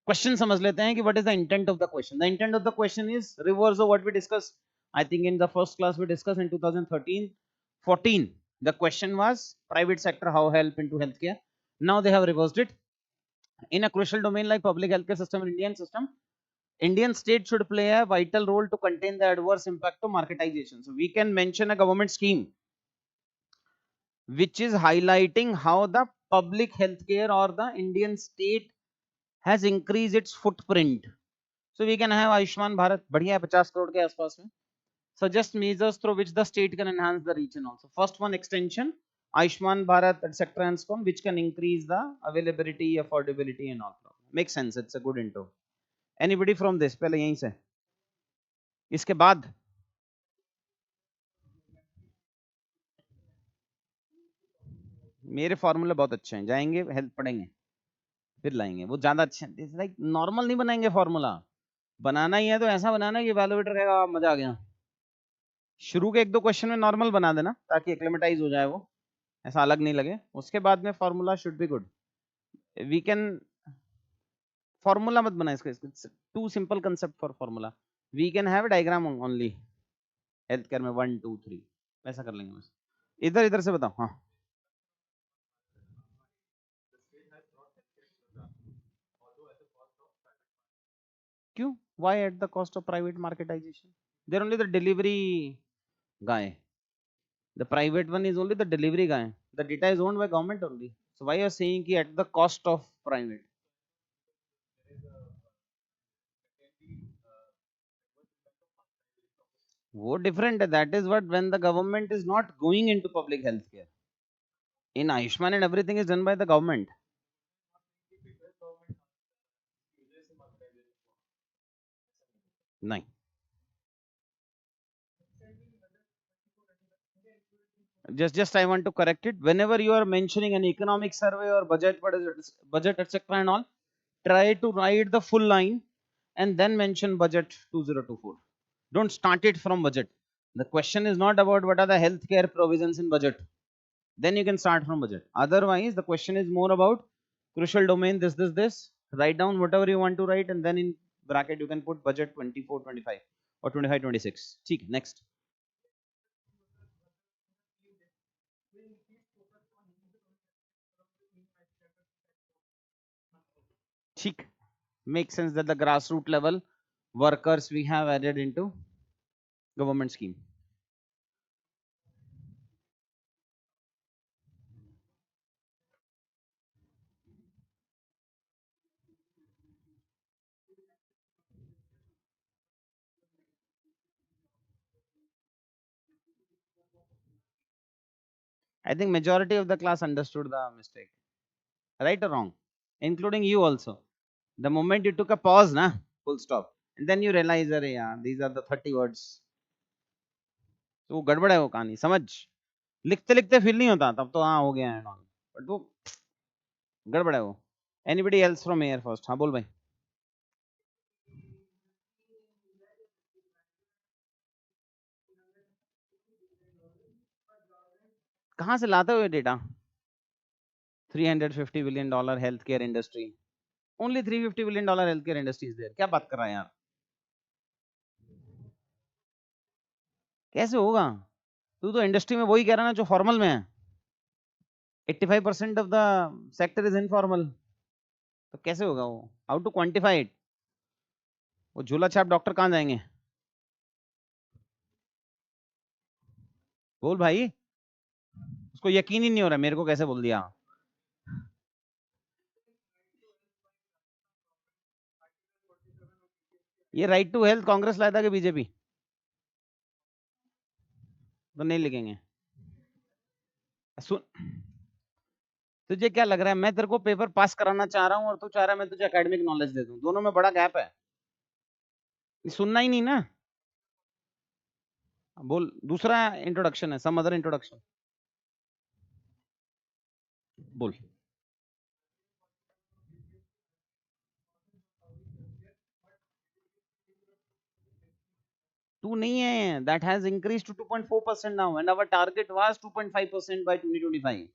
क्वेश्चन समझ लेते हैं कि what is the intent of the question. The intent of the question is reverse of what we discuss, I think in the first class we discuss in 2013-14। The question was private sector how help into health care. Now they have reversed it. In a crucial domain like public healthcare system in Indian system, Indian state should play a vital role to contain the adverse impact of marketization. So we can mention a government scheme which is highlighting how the public healthcare or the Indian state has increased its footprint. So we can have Ayushman Bharat, बढ़िया है 50 करोड़ के आसपास में. Suggest measures through which the state can enhance the reach and also. First one, extension, Ayushman Bharat, etc. and so on, which can increase the availability, affordability and all. Makes sense. It's a good intro. Anybody from this? पहले यहीं से. इसके बाद मेरे फॉर्मूले बहुत अच्छे हैं, जाएंगे हेल्थ पढ़ेंगे फिर लाएंगे, वो ज्यादा अच्छे हैं। लाइक नॉर्मल नहीं बनाएंगे फॉर्मूला, बनाना ही है तो ऐसा बनाना कि इवैल्यूएटर कहेगा मजा आ गया। शुरू के 1-2 क्वेश्चन में नॉर्मल बना देना ताकि एक्लेमेटाइज हो जाए, वो ऐसा अलग नहीं लगे। उसके बाद में formula should be good. We can, formula मत बना इसको, too simple concept for formula. We can have diagram only health care में 1 2 3 ऐसा कर लेंगे बस। इधर इधर से बताओ। हाँ, क्यों? Why at the cost of private marketization? They're only the delivery guy. The private one is only the delivery guy. The data is owned by government only. So why you are saying ki at the cost of private? वो different है. That is what when the government is not going into public health care. In Ayushman and everything is done by the government. नहीं. Just I want to correct it. Whenever you are mentioning an economic survey or budget, what is it, budget etc. and all, try to write the full line and then mention budget 2024. Don't start it from budget. The question is not about what are the healthcare provisions in budget. Then you can start from budget. Otherwise, the question is more about crucial domain, this. Write down whatever you want to write and then in bracket you can put budget 24-25 or 25-26. ठीक, next. ठीक, makes sense that the grassroots level workers we have added into government scheme. I think majority of the class understood the mistake, right or wrong, including you also. The moment you took a pause, na, full stop, and then you realize, अरे यार, these are the 30 words. तो वो गड़बड़ है वो कहानी, समझ? लिखते लिखते फील नहीं होता, तब तो हाँ हो गया है, बट वो गड़बड़ है वो. Anybody else from here first? हाँ बोल भाई. कहाँ से लाते हो ये data? $350 billion healthcare industry. Only $350 billion healthcare industry is there. क्या बात कर रहा है यार? कैसे होगा? तू तो इंडस्ट्री में वही कह रहा है ना जो फॉर्मल में है. 85% of the sector is informal. तो कैसे होगा वो? How to quantify it? वो झूला छाप डॉक्टर कहाँ जाएंगे? बोल भाई. उसको यकीन ही नहीं हो रहा, मेरे को कैसे बोल दिया? ये राइट टू हेल्थ कांग्रेस लाया था कि बीजेपी? तो नहीं लिखेंगे. सुन, तुझे क्या लग रहा है मैं तेरे को पेपर पास कराना चाह रहा हूं और तू चाह रहा है मैं तुझे एकेडमिक नॉलेज दे दूं? दोनों में बड़ा गैप है. सुनना ही नहीं ना. बोल. दूसरा इंट्रोडक्शन है, सम अदर इंट्रोडक्शन. बोल. तू नहीं है. That has increased to 2.4% now and our target was 2.5% by 2025.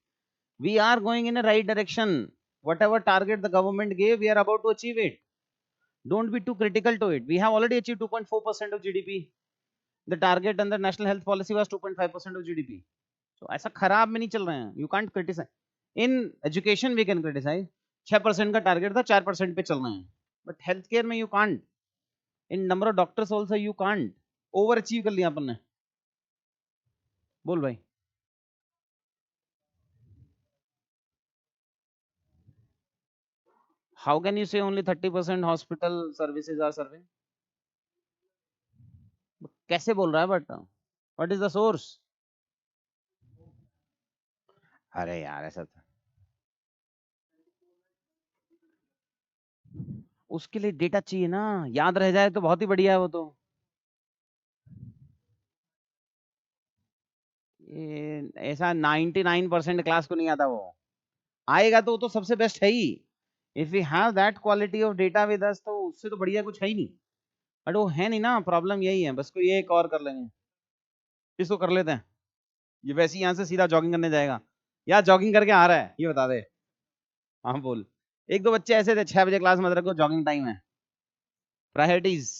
We are going in a right direction. Whatever target the government gave, we are about to achieve it. Don't be too critical to it. We have already achieved 2.4% of GDP. The target under national health policy was 2.5% of GDP. So ऐसा खराब में नहीं चल रहे हैं. You can't criticize. In education we can criticize. 6% का target था, 4% पे चल रहे हैं. But healthcare में you can't. In number of doctors also you can't. Over achieve कर लिया अपन ने. बोल भाई. How can you say only 30% hospital services are serving? कैसे बोल रहा है? But what is the source? अरे यार ऐसा था. उसके लिए डेटा चाहिए ना. याद रह जाए तो बहुत ही बढ़िया है वो तो. ये ऐसा 99% क्लास को नहीं आता वो. आएगा तो वो तो सबसे बेस्ट है ही. If we have that quality of data with us तो उससे तो बढ़िया कुछ है ही नहीं. बट वो है नहीं ना. प्रॉब्लम यही है. बस कोई एक और कर लेंगे. इसको कर लेते हैं. ये वैसे ही यहाँ से सीधा जॉगिंग करने जाएगा या जॉगिंग करके आ रहा है ये बता दे. हाँ बोल. एक दो बच्चे ऐसे थे 6 बजे क्लास में रखो, जॉगिंग टाइम है. प्रायोरिटीज.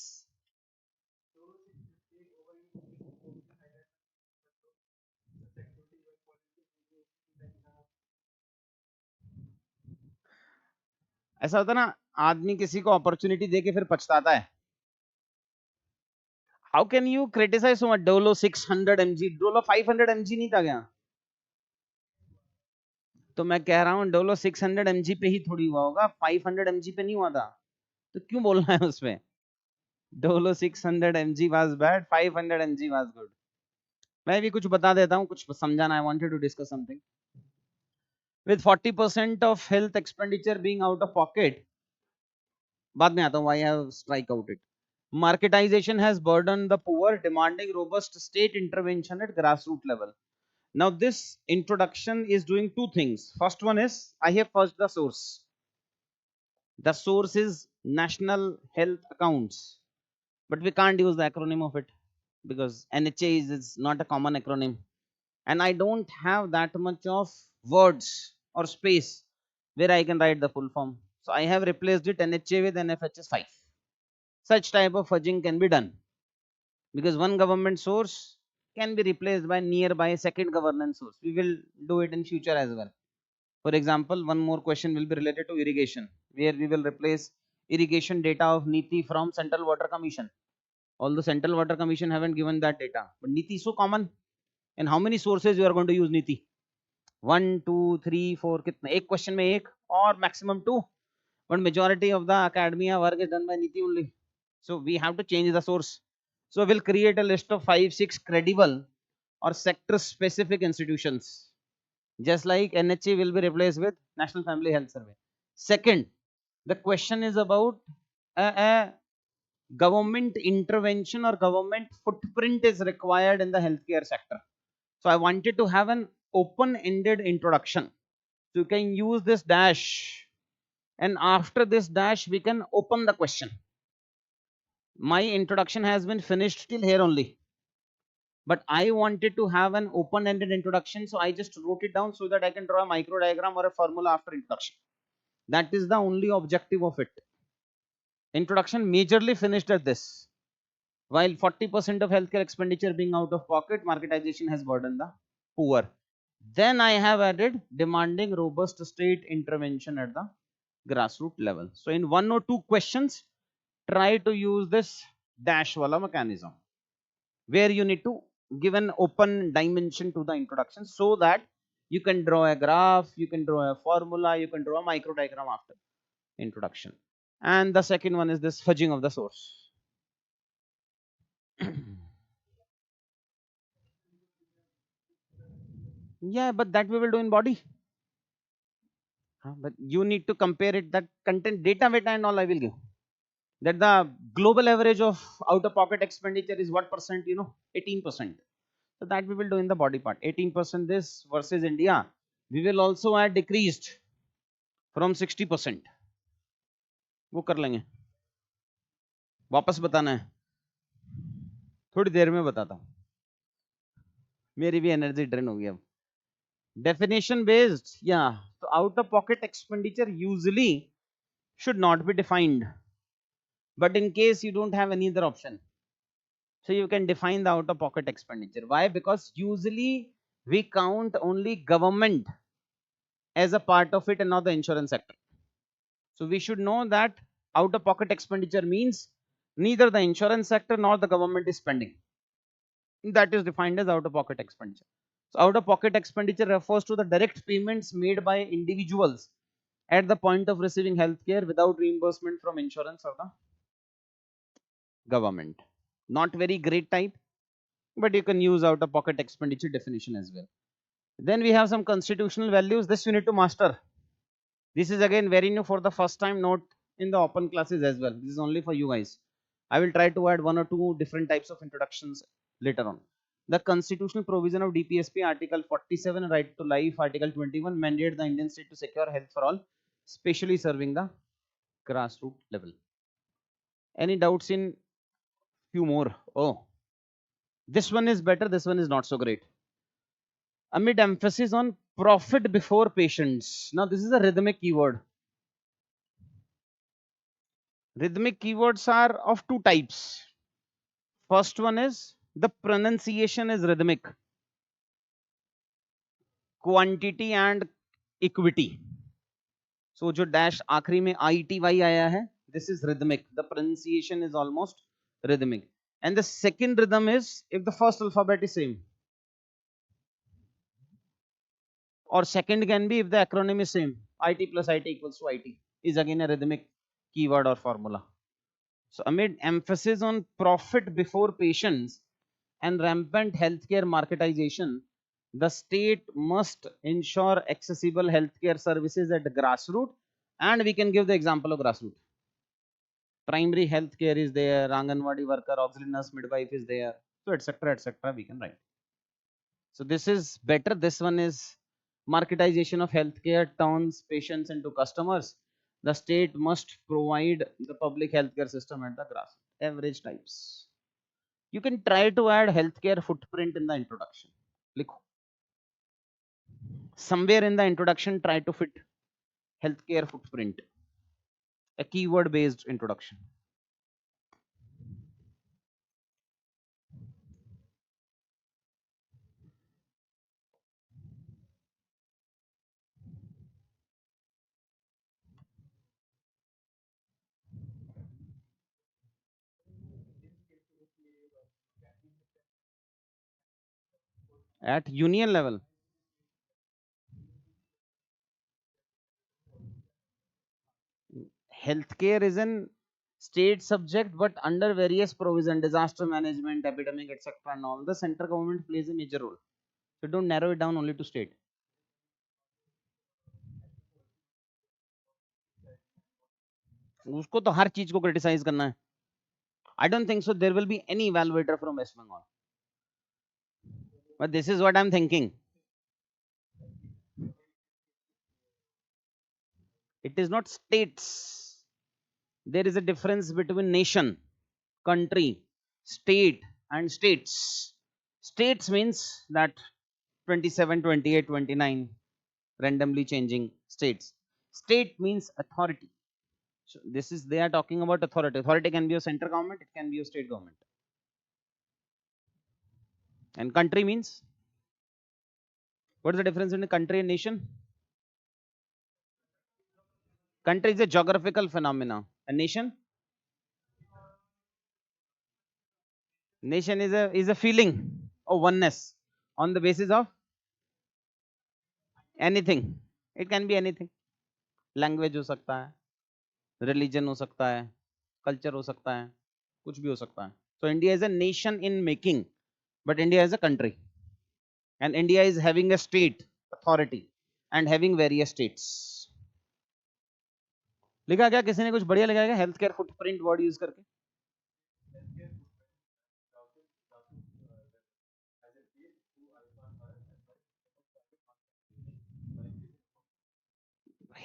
ऐसा होता ना, आदमी किसी को अपॉर्चुनिटी देके फिर पछताता है. How can you criticise so much? Dolo 600 mg, Dolo 500 mg नहीं था क्या? तो मैं कह रहा हूँ डोलो 600 mg पे ही थोड़ी हुआ होगा, 500 mg पे नहीं हुआ था. तो क्यों बोलना है उसमें? Dolo 600 mg was bad, 500 mg was good. मैं भी कुछ बता देता हूँ, कुछ समझाना. I wanted to discuss something. With 40% of health expenditure being out of pocket, बाद में आता हूँ why I have strike out it. Marketization has burdened the poor, demanding robust state intervention at grassroots level. Now this introduction is doing two things. First one is, I have first the source. The source is National Health Accounts, but we can't use the acronym of it because NHA is not a common acronym, and I don't have that much of words or space where I can write the full form. So I have replaced it NHA with NFHS 5. Such type of fudging can be done because one government source can be replaced by nearby second governance source. We will do it in future as well. For example, one more question will be related to irrigation, where we will replace irrigation data of NITI from Central Water Commission. Although Central Water Commission haven't given that data, but NITI is so common. And how many sources you are going to use NITI? 1, 2, 3, 4, कितने? एक question में एक or maximum 2. But majority of the academia work is done by NITI only. So we have to change the source. So we'll create a list of 5, 6 credible or sector specific institutions. Just like NHA will be replaced with National Family Health Survey. Second, the question is about a government intervention or government footprint is required in the healthcare sector. So I wanted to have an open-ended introduction. So you can use this dash, and after this dash we can open the question. My introduction has been finished till here only, but I wanted to have an open-ended introduction, so I just wrote it down so that I can draw a micro diagram or a formula after introduction. That is the only objective of it. Introduction majorly finished at this. While 40% of healthcare expenditure being out of pocket, marketization has burdened the poor. Then I have added demanding robust state intervention at the grassroots level. So in 1 or 2 questions, try to use this dash wala mechanism, where you need to give an open dimension to the introduction so that you can draw a graph, you can draw a formula, you can draw a micro diagram after introduction. And the second one is this fudging of the source. Yeah, but that we will do in body. But you need to compare it, that content data meta and all I will give. That the global average of out of pocket expenditure is what percent, 18%. So that we will do in the body part. 18% this versus India. We will also add decreased from 60%. वो कर लेंगे, वापस बताना है, थोड़ी देर में बताता हूँ, मेरी भी एनर्जी ड्रेन हो गई अब. Definition based, yeah. So out of pocket expenditure usually should not be defined, but in case you don't have any other option, so you can define the out of pocket expenditure. Why? Because usually we count only government as a part of it and not the insurance sector. So we should know that out of pocket expenditure means neither the insurance sector nor the government is spending. That is defined as out of pocket expenditure. So out of pocket expenditure refers to the direct payments made by individuals at the point of receiving healthcare without reimbursement from insurance or the government. Not very great type, but you can use out of pocket expenditure definition as well. Then we have some constitutional values. This you need to master. This is again very new for the first time, not in the open classes as well. This is only for you guys. I will try to add 1 or 2 different types of introductions later on. The constitutional provision of DPSP, Article 47, right to life, Article 21, mandate the Indian state to secure health for all, especially serving the grassroots level. Any doubts in few more? Oh, this one is better, this one is not so great. Amid emphasis on profit before patients. Now this is a rhythmic keyword. Rhythmic keywords are of 2 types. First one is the pronunciation is rhythmic. Quantity and equity. So जो dash आखिरी में ITY आया है, this is rhythmic. The pronunciation is almost rhythmic. And the second rhythm is if the first alphabet is same. Or second can be if the acronym is same. IT plus IT equals to IT is again a rhythmic keyword or formula. So amid emphasis on profit before patients and rampant healthcare marketization, the state must ensure accessible healthcare services at the grassroots, and we can give the example of grassroots. Primary healthcare is there, Anganwadi worker, auxiliary nurse, midwife is there, so etc. we can write. So this is better. This one is marketization of healthcare turns patients into customers. The state must provide the public healthcare system at the grassroots. Average types. You can try to add healthcare footprint in the introduction. Likho. Somewhere in the introduction, try to fit healthcare footprint. A keyword based introduction. at union level. Healthcare is an state subject, but under various provision, disaster management, epidemic, etc. and all, the central government plays a major role. So don't narrow it down only to state. उसको तो हर चीज को criticise करना है. I don't think so there will be any evaluator from West Bengal. But this is what I'm thinking. It is not states. There is a difference between nation, country, state and states. States means that 27, 28, 29 randomly changing states. State means authority. So this is, they are talking about authority. Authority can be a central government, it can be a state government. And country means, what is the difference between country and nation? Country is a geographical phenomena. A nation? Nation is a feeling of oneness on the basis of anything. It can be anything. Language हो सकता है, religion हो सकता है, culture हो सकता है, कुछ भी हो सकता है. So India is a nation in making, but India is a country, and India is having a state authority and having various states. लिखा क्या, किसी ने कुछ बढ़िया लिखा है? Health care footprint word use करके.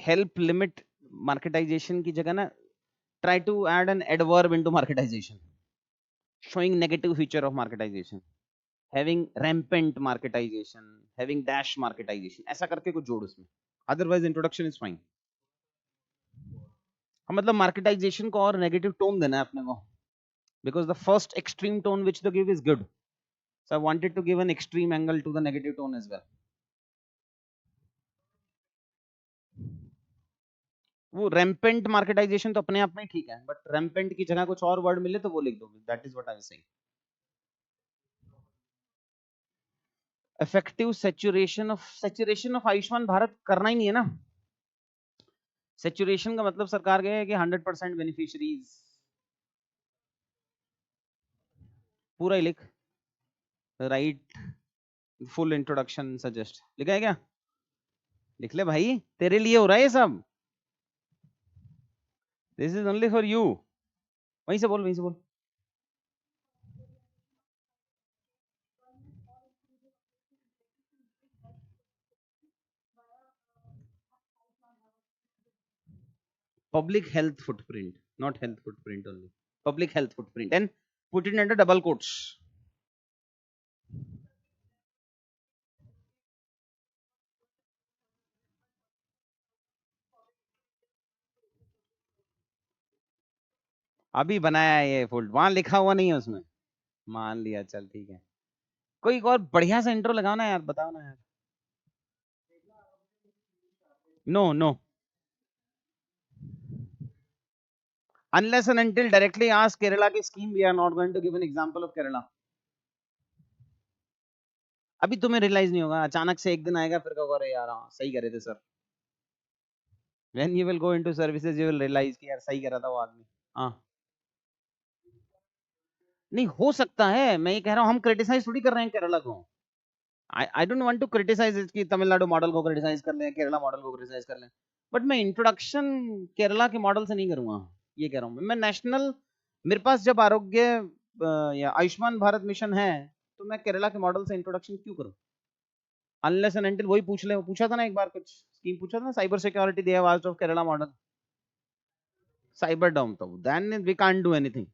हेल्प लिमिट मार्केटाइजेशन की जगह ना, try to add an adverb into marketization, showing negative feature of marketization, having rampant marketization, having dash marketization, ऐसा करके कुछ जोड़ उसमें. Otherwise introduction is fine. मतलब marketization को और negative tone देना है अपने को, because the first extreme tone which they give is good, so I wanted to give an extreme angle to the negative tone as well. वो rampant marketization तो अपने आप में ठीक है, but rampant की जगह कुछ और वर्ड मिले तो वो लिख दो. That is what I was saying. Effective saturation of Ayushman Bharat करना ही नहीं है ना. Saturation का मतलब सरकार गए कि 100% बेनिफिशियरीज, पूरा ही लिख. राइट फुल इंट्रोडक्शन सजेस्ट, लिखा है क्या? लिख ले भाई, तेरे लिए हो रहा है ये सब. This is only for you. वहीं से बोल, वहीं से बोल. Public health footprint, not health footprint only. Public health footprint, and put it under double quotes. अभी बनाया है ये फुल, वहां लिखा हुआ नहीं है उसमें. मान लिया, चल ठीक है. कोई और बढ़िया सा इंट्रो लगाओ ना यार, बताओ ना यार. No. Unless and until directly ask Kerala की scheme, we are not going to give an example of Kerala. अभी तुम्हें रियलाइज नहीं होगा, अचानक से एक दिन आएगा फिर कहोगे अरे यार हाँ सही कर रहे थे sir. When you will go into services, you will realize कि यार सही कर रहा था वो आदमी. हाँ नहीं हो सकता है, मैं ये कह रहा हूँ, हम क्रिटिसाइज थोड़ी कर रहे हैं केरला को. I don't want to criticize कि तमिलनाडु मॉडल को क्रिटिसाइज कर लें, केरला मॉडल को क्रिटिसाइज कर लें, बट मैं इंट्रोडक्शन केरला के मॉडल से नहीं करूंगा. ये कह रहा हूँ मैं नेशनल, मेरे पास जब आरोग्य या आयुष्मान भारत मिशन है तो मैं केरला के मॉडल से इंट्रोडक्शन क्यों करूं? अनलेस एंड अनटिल वही पूछ ले. वो पूछा था ना एक बार, कुछ स्कीम पूछा था ना, cyber security they have asked of Kerala model, cyber dome, तो then we can't do anything.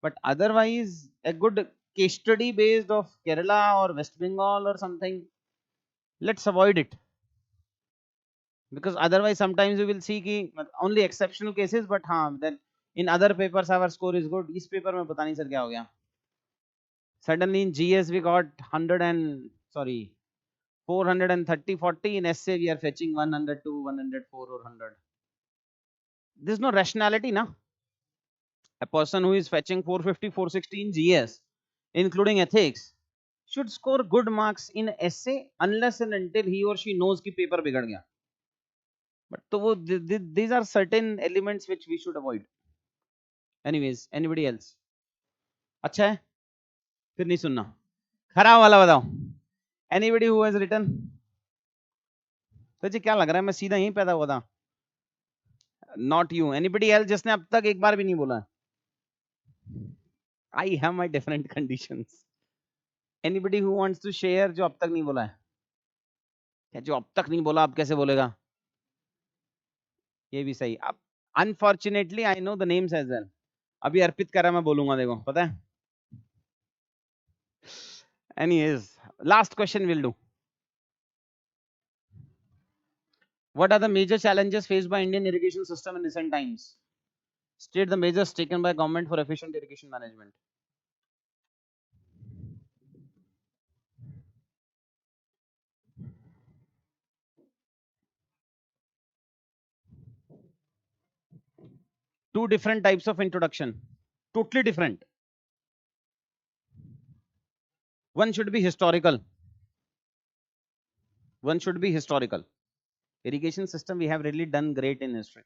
But otherwise a good case study based of Kerala or West Bengal or something, let's avoid it, because otherwise sometimes you will see ki only exceptional cases, but हाँ then in other papers our score is good. इस paper में पता नहीं sir क्या हो गया, suddenly in GS we got 430 40, in essay we are fetching 102 104 or 100. There's no rationality na. A person who is fetching 450 460 in GS including ethics should score good marks in essay unless and until he or she knows कि paper बिगड़ गया. But तो वो these are certain elements which we should avoid. Anyways, anybody else? अच्छा है, फिर नहीं सुनना. खराब वाला बताओ. Anybody who has written? तुझे क्या लग रहा है मैं सीधा यहीं पैदा हुआ था? Not you. Anybody else जिसने अब तक एक बार भी नहीं बोला? I have my different conditions. Anybody who wants to share जो अब तक नहीं बोला है? क्या जो अब तक नहीं बोला अब कैसे बोलेगा? ये भी सही. अब unfortunately I know the names as well. अभी अर्पित कर रहा मैं बोलूंगा, देखो पता है. Anyways, last question will do. What are the major challenges faced by Indian irrigation system in recent times? State the measures taken by government for efficient irrigation management. Two different types of introduction, totally different. One should be historical. One should be historical. Irrigation system we have really done great in history.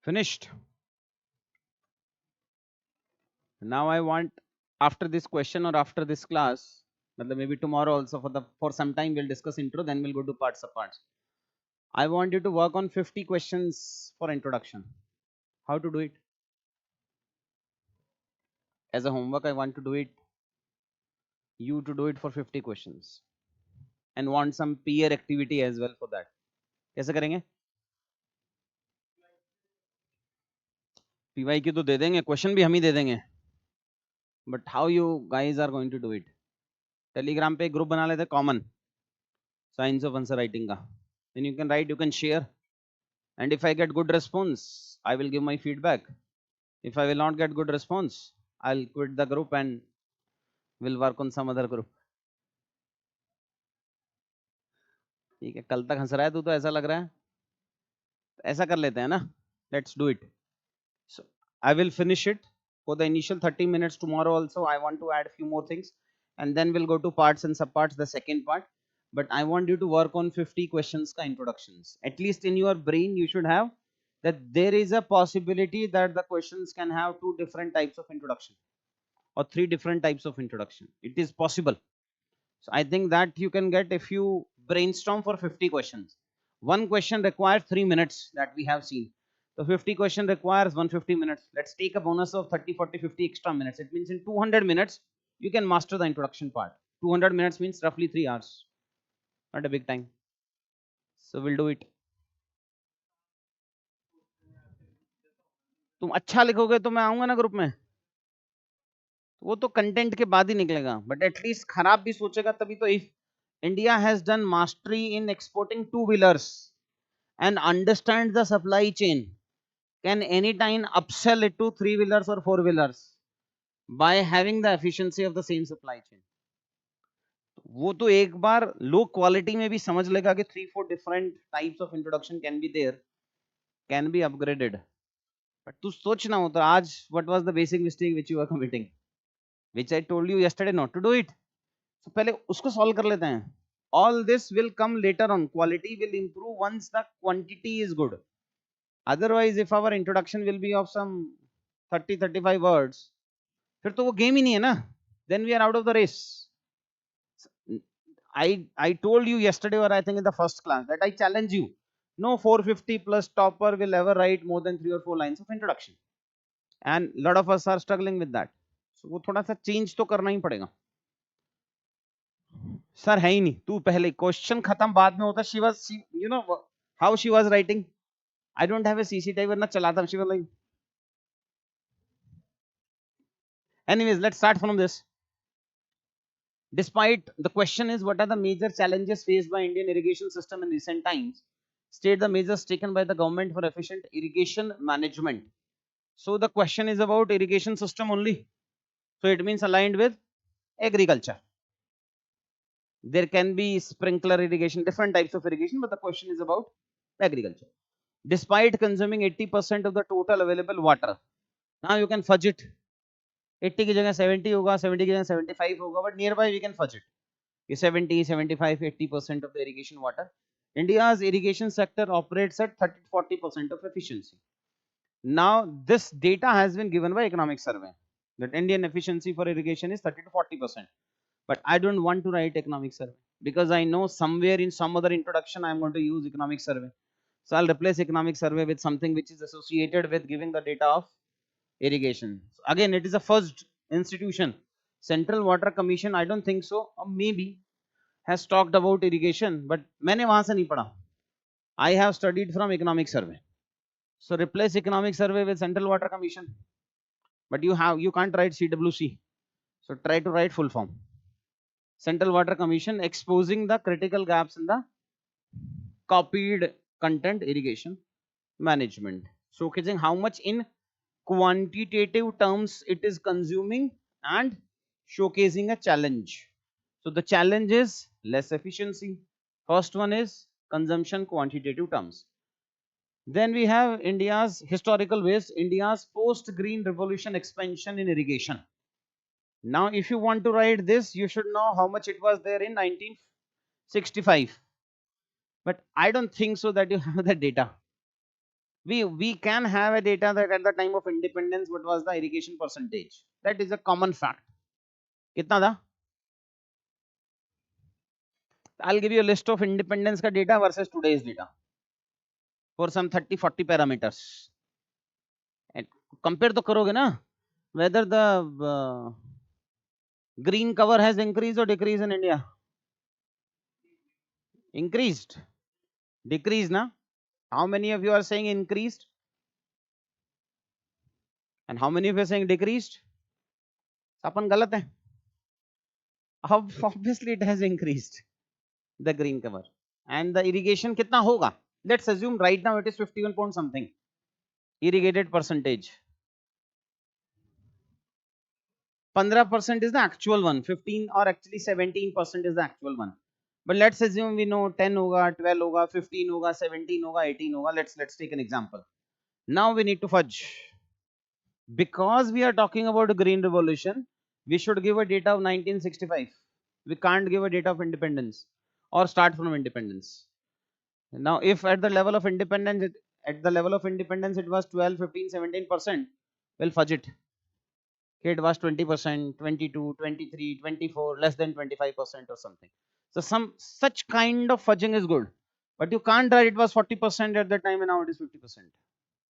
Finished. Now I want, after this question or after this class, maybe tomorrow also for some time we'll discuss intro, then we'll go to parts of parts. I want you to work on 50 questions for introduction. How to do it? As a homework, I want to do it, you to do it for 50 questions. And want some peer activity as well for that. कैसे करेंगे? PYQ तो दे देंगे, question भी हम ही दे देंगे. But how you guys are going to do it? Telegram पे group बना लेते common. Science of answer writing का. Then you can write, you can share. And if I get good response, I will give my feedback. If I will not get good response, I'll quit the group and will work on some other group. ठीक है, कल तक हंस रहा है तू तो, ऐसा लग रहा है। ऐसा कर लेते हैं ना, let's do it. So I will finish it for the initial 30 minutes tomorrow also. I want to add few more things and then we'll go to parts and subparts, the second part. But I want you to work on 50 questions ka introductions. At least in your brain you should have that there is a possibility that the questions can have 2 different types of introduction or 3 different types of introduction. It is possible. So I think that you can get if you brainstorm for 50 questions. One question requires 3 minutes that we have seen. So 50 question requires 150 minutes. Let's take a bonus of 30, 40, 50 extra minutes. It means in 200 minutes, you can master the introduction part. 200 minutes means roughly 3 hours. Not a big time. So we'll do it. तुम अच्छा लिखोगे तो मैं आऊंगा ना group में, वो तो कंटेंट के बाद ही निकलेगा, बट एटलीस्ट खराब भी सोचेगा तभी तो। If India has done mastery in exporting 2 wheelers and understand the supply chain, can anytime upsell it to 3 wheelers or 4 wheelers by having the efficiency of the same supply chain. वो तो एक बार low quality में भी समझ लेगा कि 3-4 different types of introduction can be there, can be upgraded. But तू सोचना हो तो आज what was the basic mistake which you are committing, which I told you yesterday not to do it. So पहले उसको solve कर लेते हैं. All this will come later on. Quality will improve once the quantity is good. Otherwise, if our introduction will be of some 30-35 words, फिर तो वो game ही नहीं है ना. Then we are out of the race. I told you yesterday, or I think in the first class, that I challenge you. No 450 plus topper will ever write more than 3 or 4 lines of introduction. And lot of us are struggling with that. So वो थोड़ा सा change तो करना ही पड़ेगा. Sir है ही नहीं, तू पहले क्वेश्चन खत्म बाद में होता. She was, you know how she was writing. I don't have a CCTV वरना चलाता. She was like. Anyways, let's start from this. Despite the question is, what are the major challenges faced by Indian irrigation system in recent times? State the measures taken by the government for efficient irrigation management. So the question is about irrigation system only. So it means aligned with agriculture. There can be sprinkler irrigation, different types of irrigation, but the question is about agriculture. Despite consuming 80% of the total available water, now you can fudge it. 80 की जगह 70 होगा, 70 की जगह 75 होगा, but nearby we can fudge it. 70, 75, 80% of the irrigation water. India's irrigation sector operates at 30-40% of efficiency. Now this data has been given by economic survey that Indian efficiency for irrigation is 30-40%. But I don't want to write economic survey because I know somewhere in some other introduction I am going to use economic survey. So I'll replace economic survey with something which is associated with giving the data of irrigation. So again, it is a first institution. Central Water Commission, I don't think so, or maybe has talked about irrigation, but मैंने वहां से नहीं पढ़ा. I have studied from economic survey. So replace economic survey with Central Water Commission. But you can't write CWC. So try to write full form. Central Water Commission exposing the critical gaps in the copied content irrigation management. Showcasing how much in quantitative terms it is consuming and showcasing a challenge. So the challenge is less efficiency. First one is consumption quantitative terms. Then we have India's historical ways, India's post-green revolution expansion in irrigation. Now if you want to write this, you should know how much it was there in 1965. But I don't think so that you have the data. We can have a data that at the time of independence what was the irrigation percentage. That is a common fact. कितना था? I'll give you a list of independence का data versus today's data for some 30-40 parameters. And compare तो करोगे ना, whether the green cover has increased or decreased in India. Increased, decreased ना? How many of you are saying increased? And how many of you are saying decreased? अपन गलत है. Obviously it has increased, the green cover. And the irrigation कितना होगा? Let's assume right now it is 51 point something irrigated percentage. 15% is the actual one, 15 or actually 17% is the actual one. But let's assume we know 10 होगा, 12 होगा, 15 होगा, 17 होगा, 18 होगा. Let's take an example. Now we need to fudge. Because we are talking about a green revolution, we should give a date of 1965. We can't give a date of independence or start from independence. Now, if at the level of independence, it was 12, 15, 17%, well, fudge it. Okay, it was 20%, 22, 23, 24, less than 25% or something. So some such kind of fudging is good, but you can't write it was 40% at the time and now it is 50%,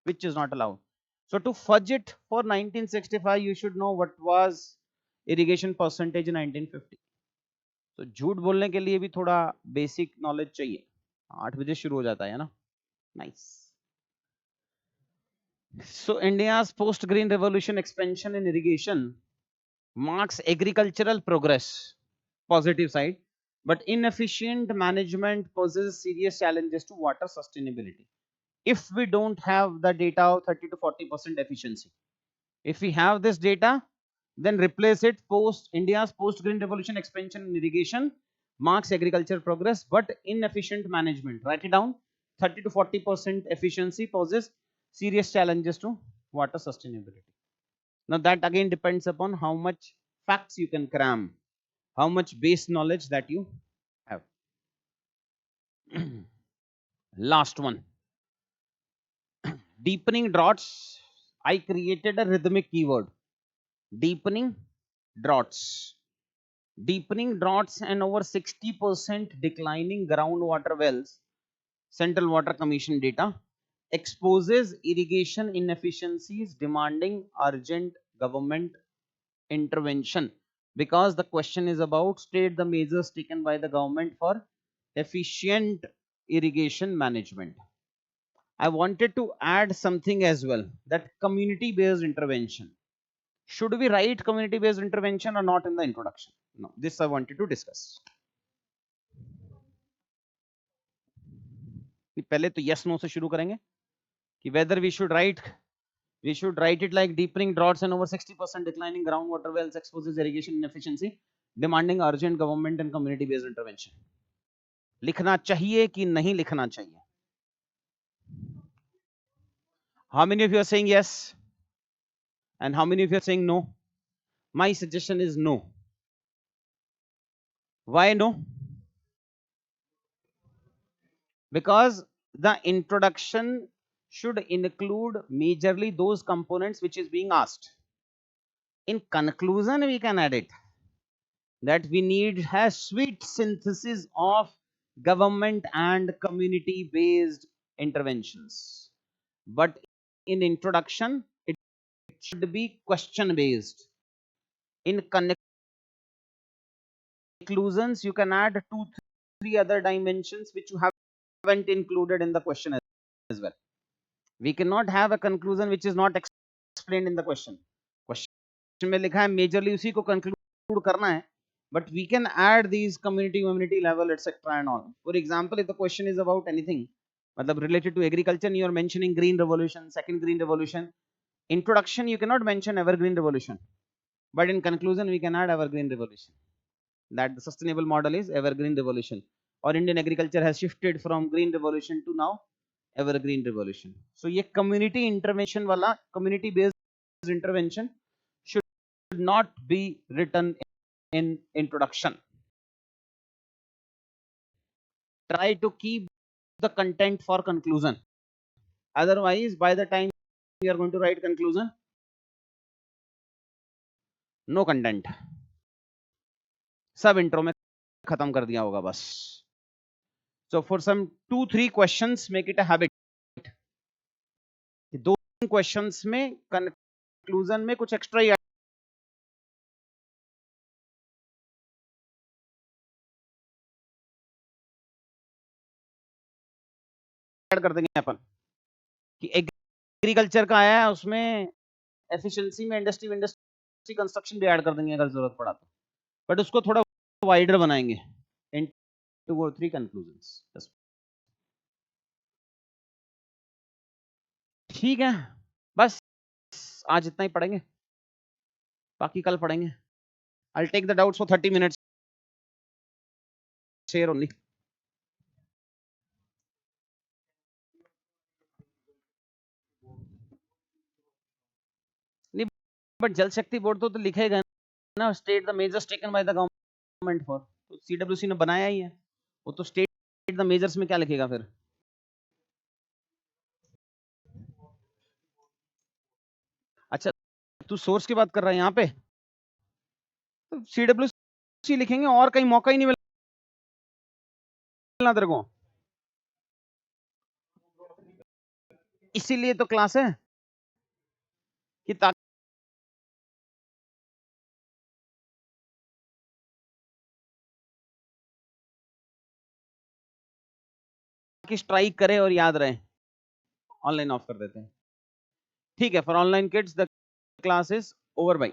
which is not allowed. So to fudge it for 1965, you should know what was irrigation percentage in 1950. So झूठ बोलने के लिए भी थोड़ा basic knowledge चाहिए. 8 बजे शुरू हो जाता है ना. Nice. So India's post-green revolution expansion in irrigation marks agricultural progress, positive side, but inefficient management poses serious challenges to water sustainability. If we don't have the data of 30 to 40% efficiency, if we have this data, then replace it. India's post-green revolution expansion in irrigation marks agricultural progress, but inefficient management. Write it down. 30 to 40% efficiency poses serious challenges to water sustainability. Now that again depends upon how much facts you can cram, how much base knowledge that you have. Last one. Deepening droughts. I created a rhythmic keyword. Deepening droughts. Deepening droughts and over 60% declining groundwater wells, Central Water Commission data, exposes irrigation inefficiencies demanding urgent government intervention. Because the question is about state the measures taken by the government for efficient irrigation management. I wanted to add something as well, that community based intervention. Should we write community based intervention or not in the introduction? No, this I wanted to discuss. पहले तो yes no से शुरू करेंगे कि whether we should write it like deepening droughts and over 60% declining groundwater wells exposes irrigation inefficiency demanding urgent government and community based intervention. लिखना चाहिए कि नहीं लिखना चाहिए? How many of you are saying yes and how many of you are saying no? My suggestion is no. Why no? Because the introduction should include majorly those components which is being asked. In conclusion, we can add it that we need a sweet synthesis of government and community based interventions. But in introduction, it should be question based. In conclusions, you can add 2-3 other dimensions which you haven't included in the question as well. We cannot have a conclusion which is not explained in the question. Question में लिखा है majorly उसी को conclude करना है, but we can add these community level etc and all. For example, if the question is about anything मतलब related to agriculture and you are mentioning green revolution, second green revolution, introduction you cannot mention evergreen revolution, but in conclusion we can add evergreen revolution, that the sustainable model is evergreen revolution, or Indian agriculture has shifted from green revolution to now evergreen revolution. So ये community intervention वाला, community based intervention should not be written in introduction. Try to keep the content for conclusion. Otherwise, by the time you are going to write conclusion, no content. सब intro में खत्म कर दिया होगा बस. So for some 2-3 questions, make it a habit. 2 questions में conclusion में कुछ extra ही ऐड कर देंगे अपन कि एग्रीकल्चर का आया है उसमें एफिशिएंसी में इंडस्ट्री कंस्ट्रक्शन भी ऐड कर देंगे अगर जरूरत पड़ा तो, बट उसको थोड़ा वाइडर बनाएंगे इन 2 or 3 कंक्लूजन्स. ठीक है, बस आज इतना ही पढ़ेंगे. बाकी कल पढ़ेंगे. I'll take the doubts for 30 minutes here only. नहीं, बट जल शक्ति बोर्ड तो लिखेगा ना, state the measures taken by the government for. तो सीडब्ल्यूसी ने बनाया ही है, वो तो स्टेट द मेजर्स में क्या लिखेगा फिर. अच्छा, तू सोर्स की बात कर रहा है यहाँ पे. तो सीडब्ल्यूसी लिखेंगे, और कहीं मौका ही नहीं मिलना तेरे को. इसीलिए तो क्लास है कि ताकि स्ट्राइक करे और याद रहे. ऑनलाइन ऑफ कर देते हैं. ठीक है, for online kids the class is over by.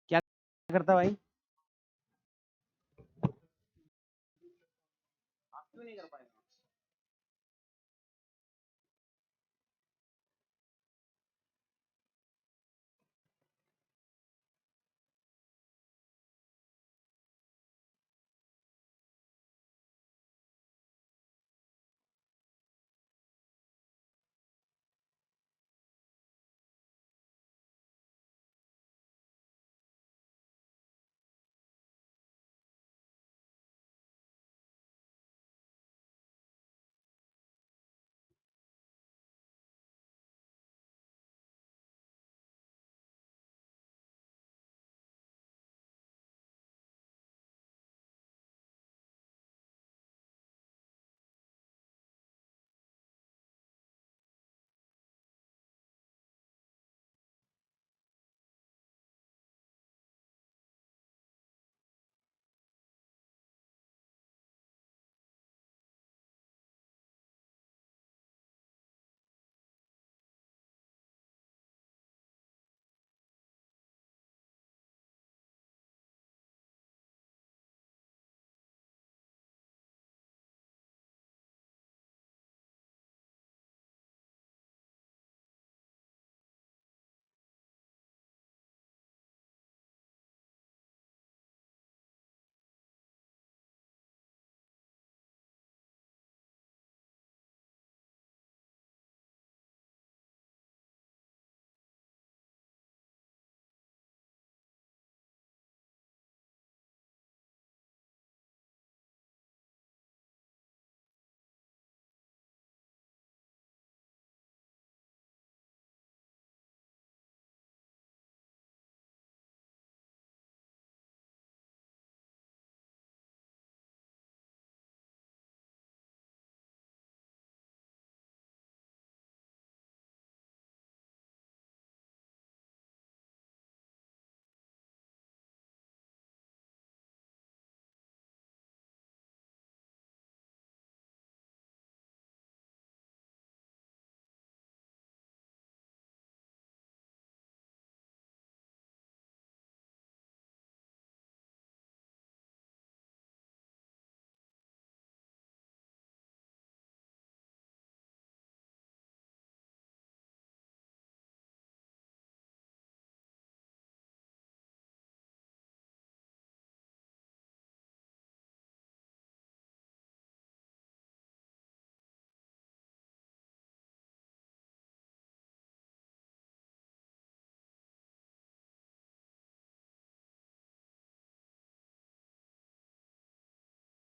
क्या करता भाई.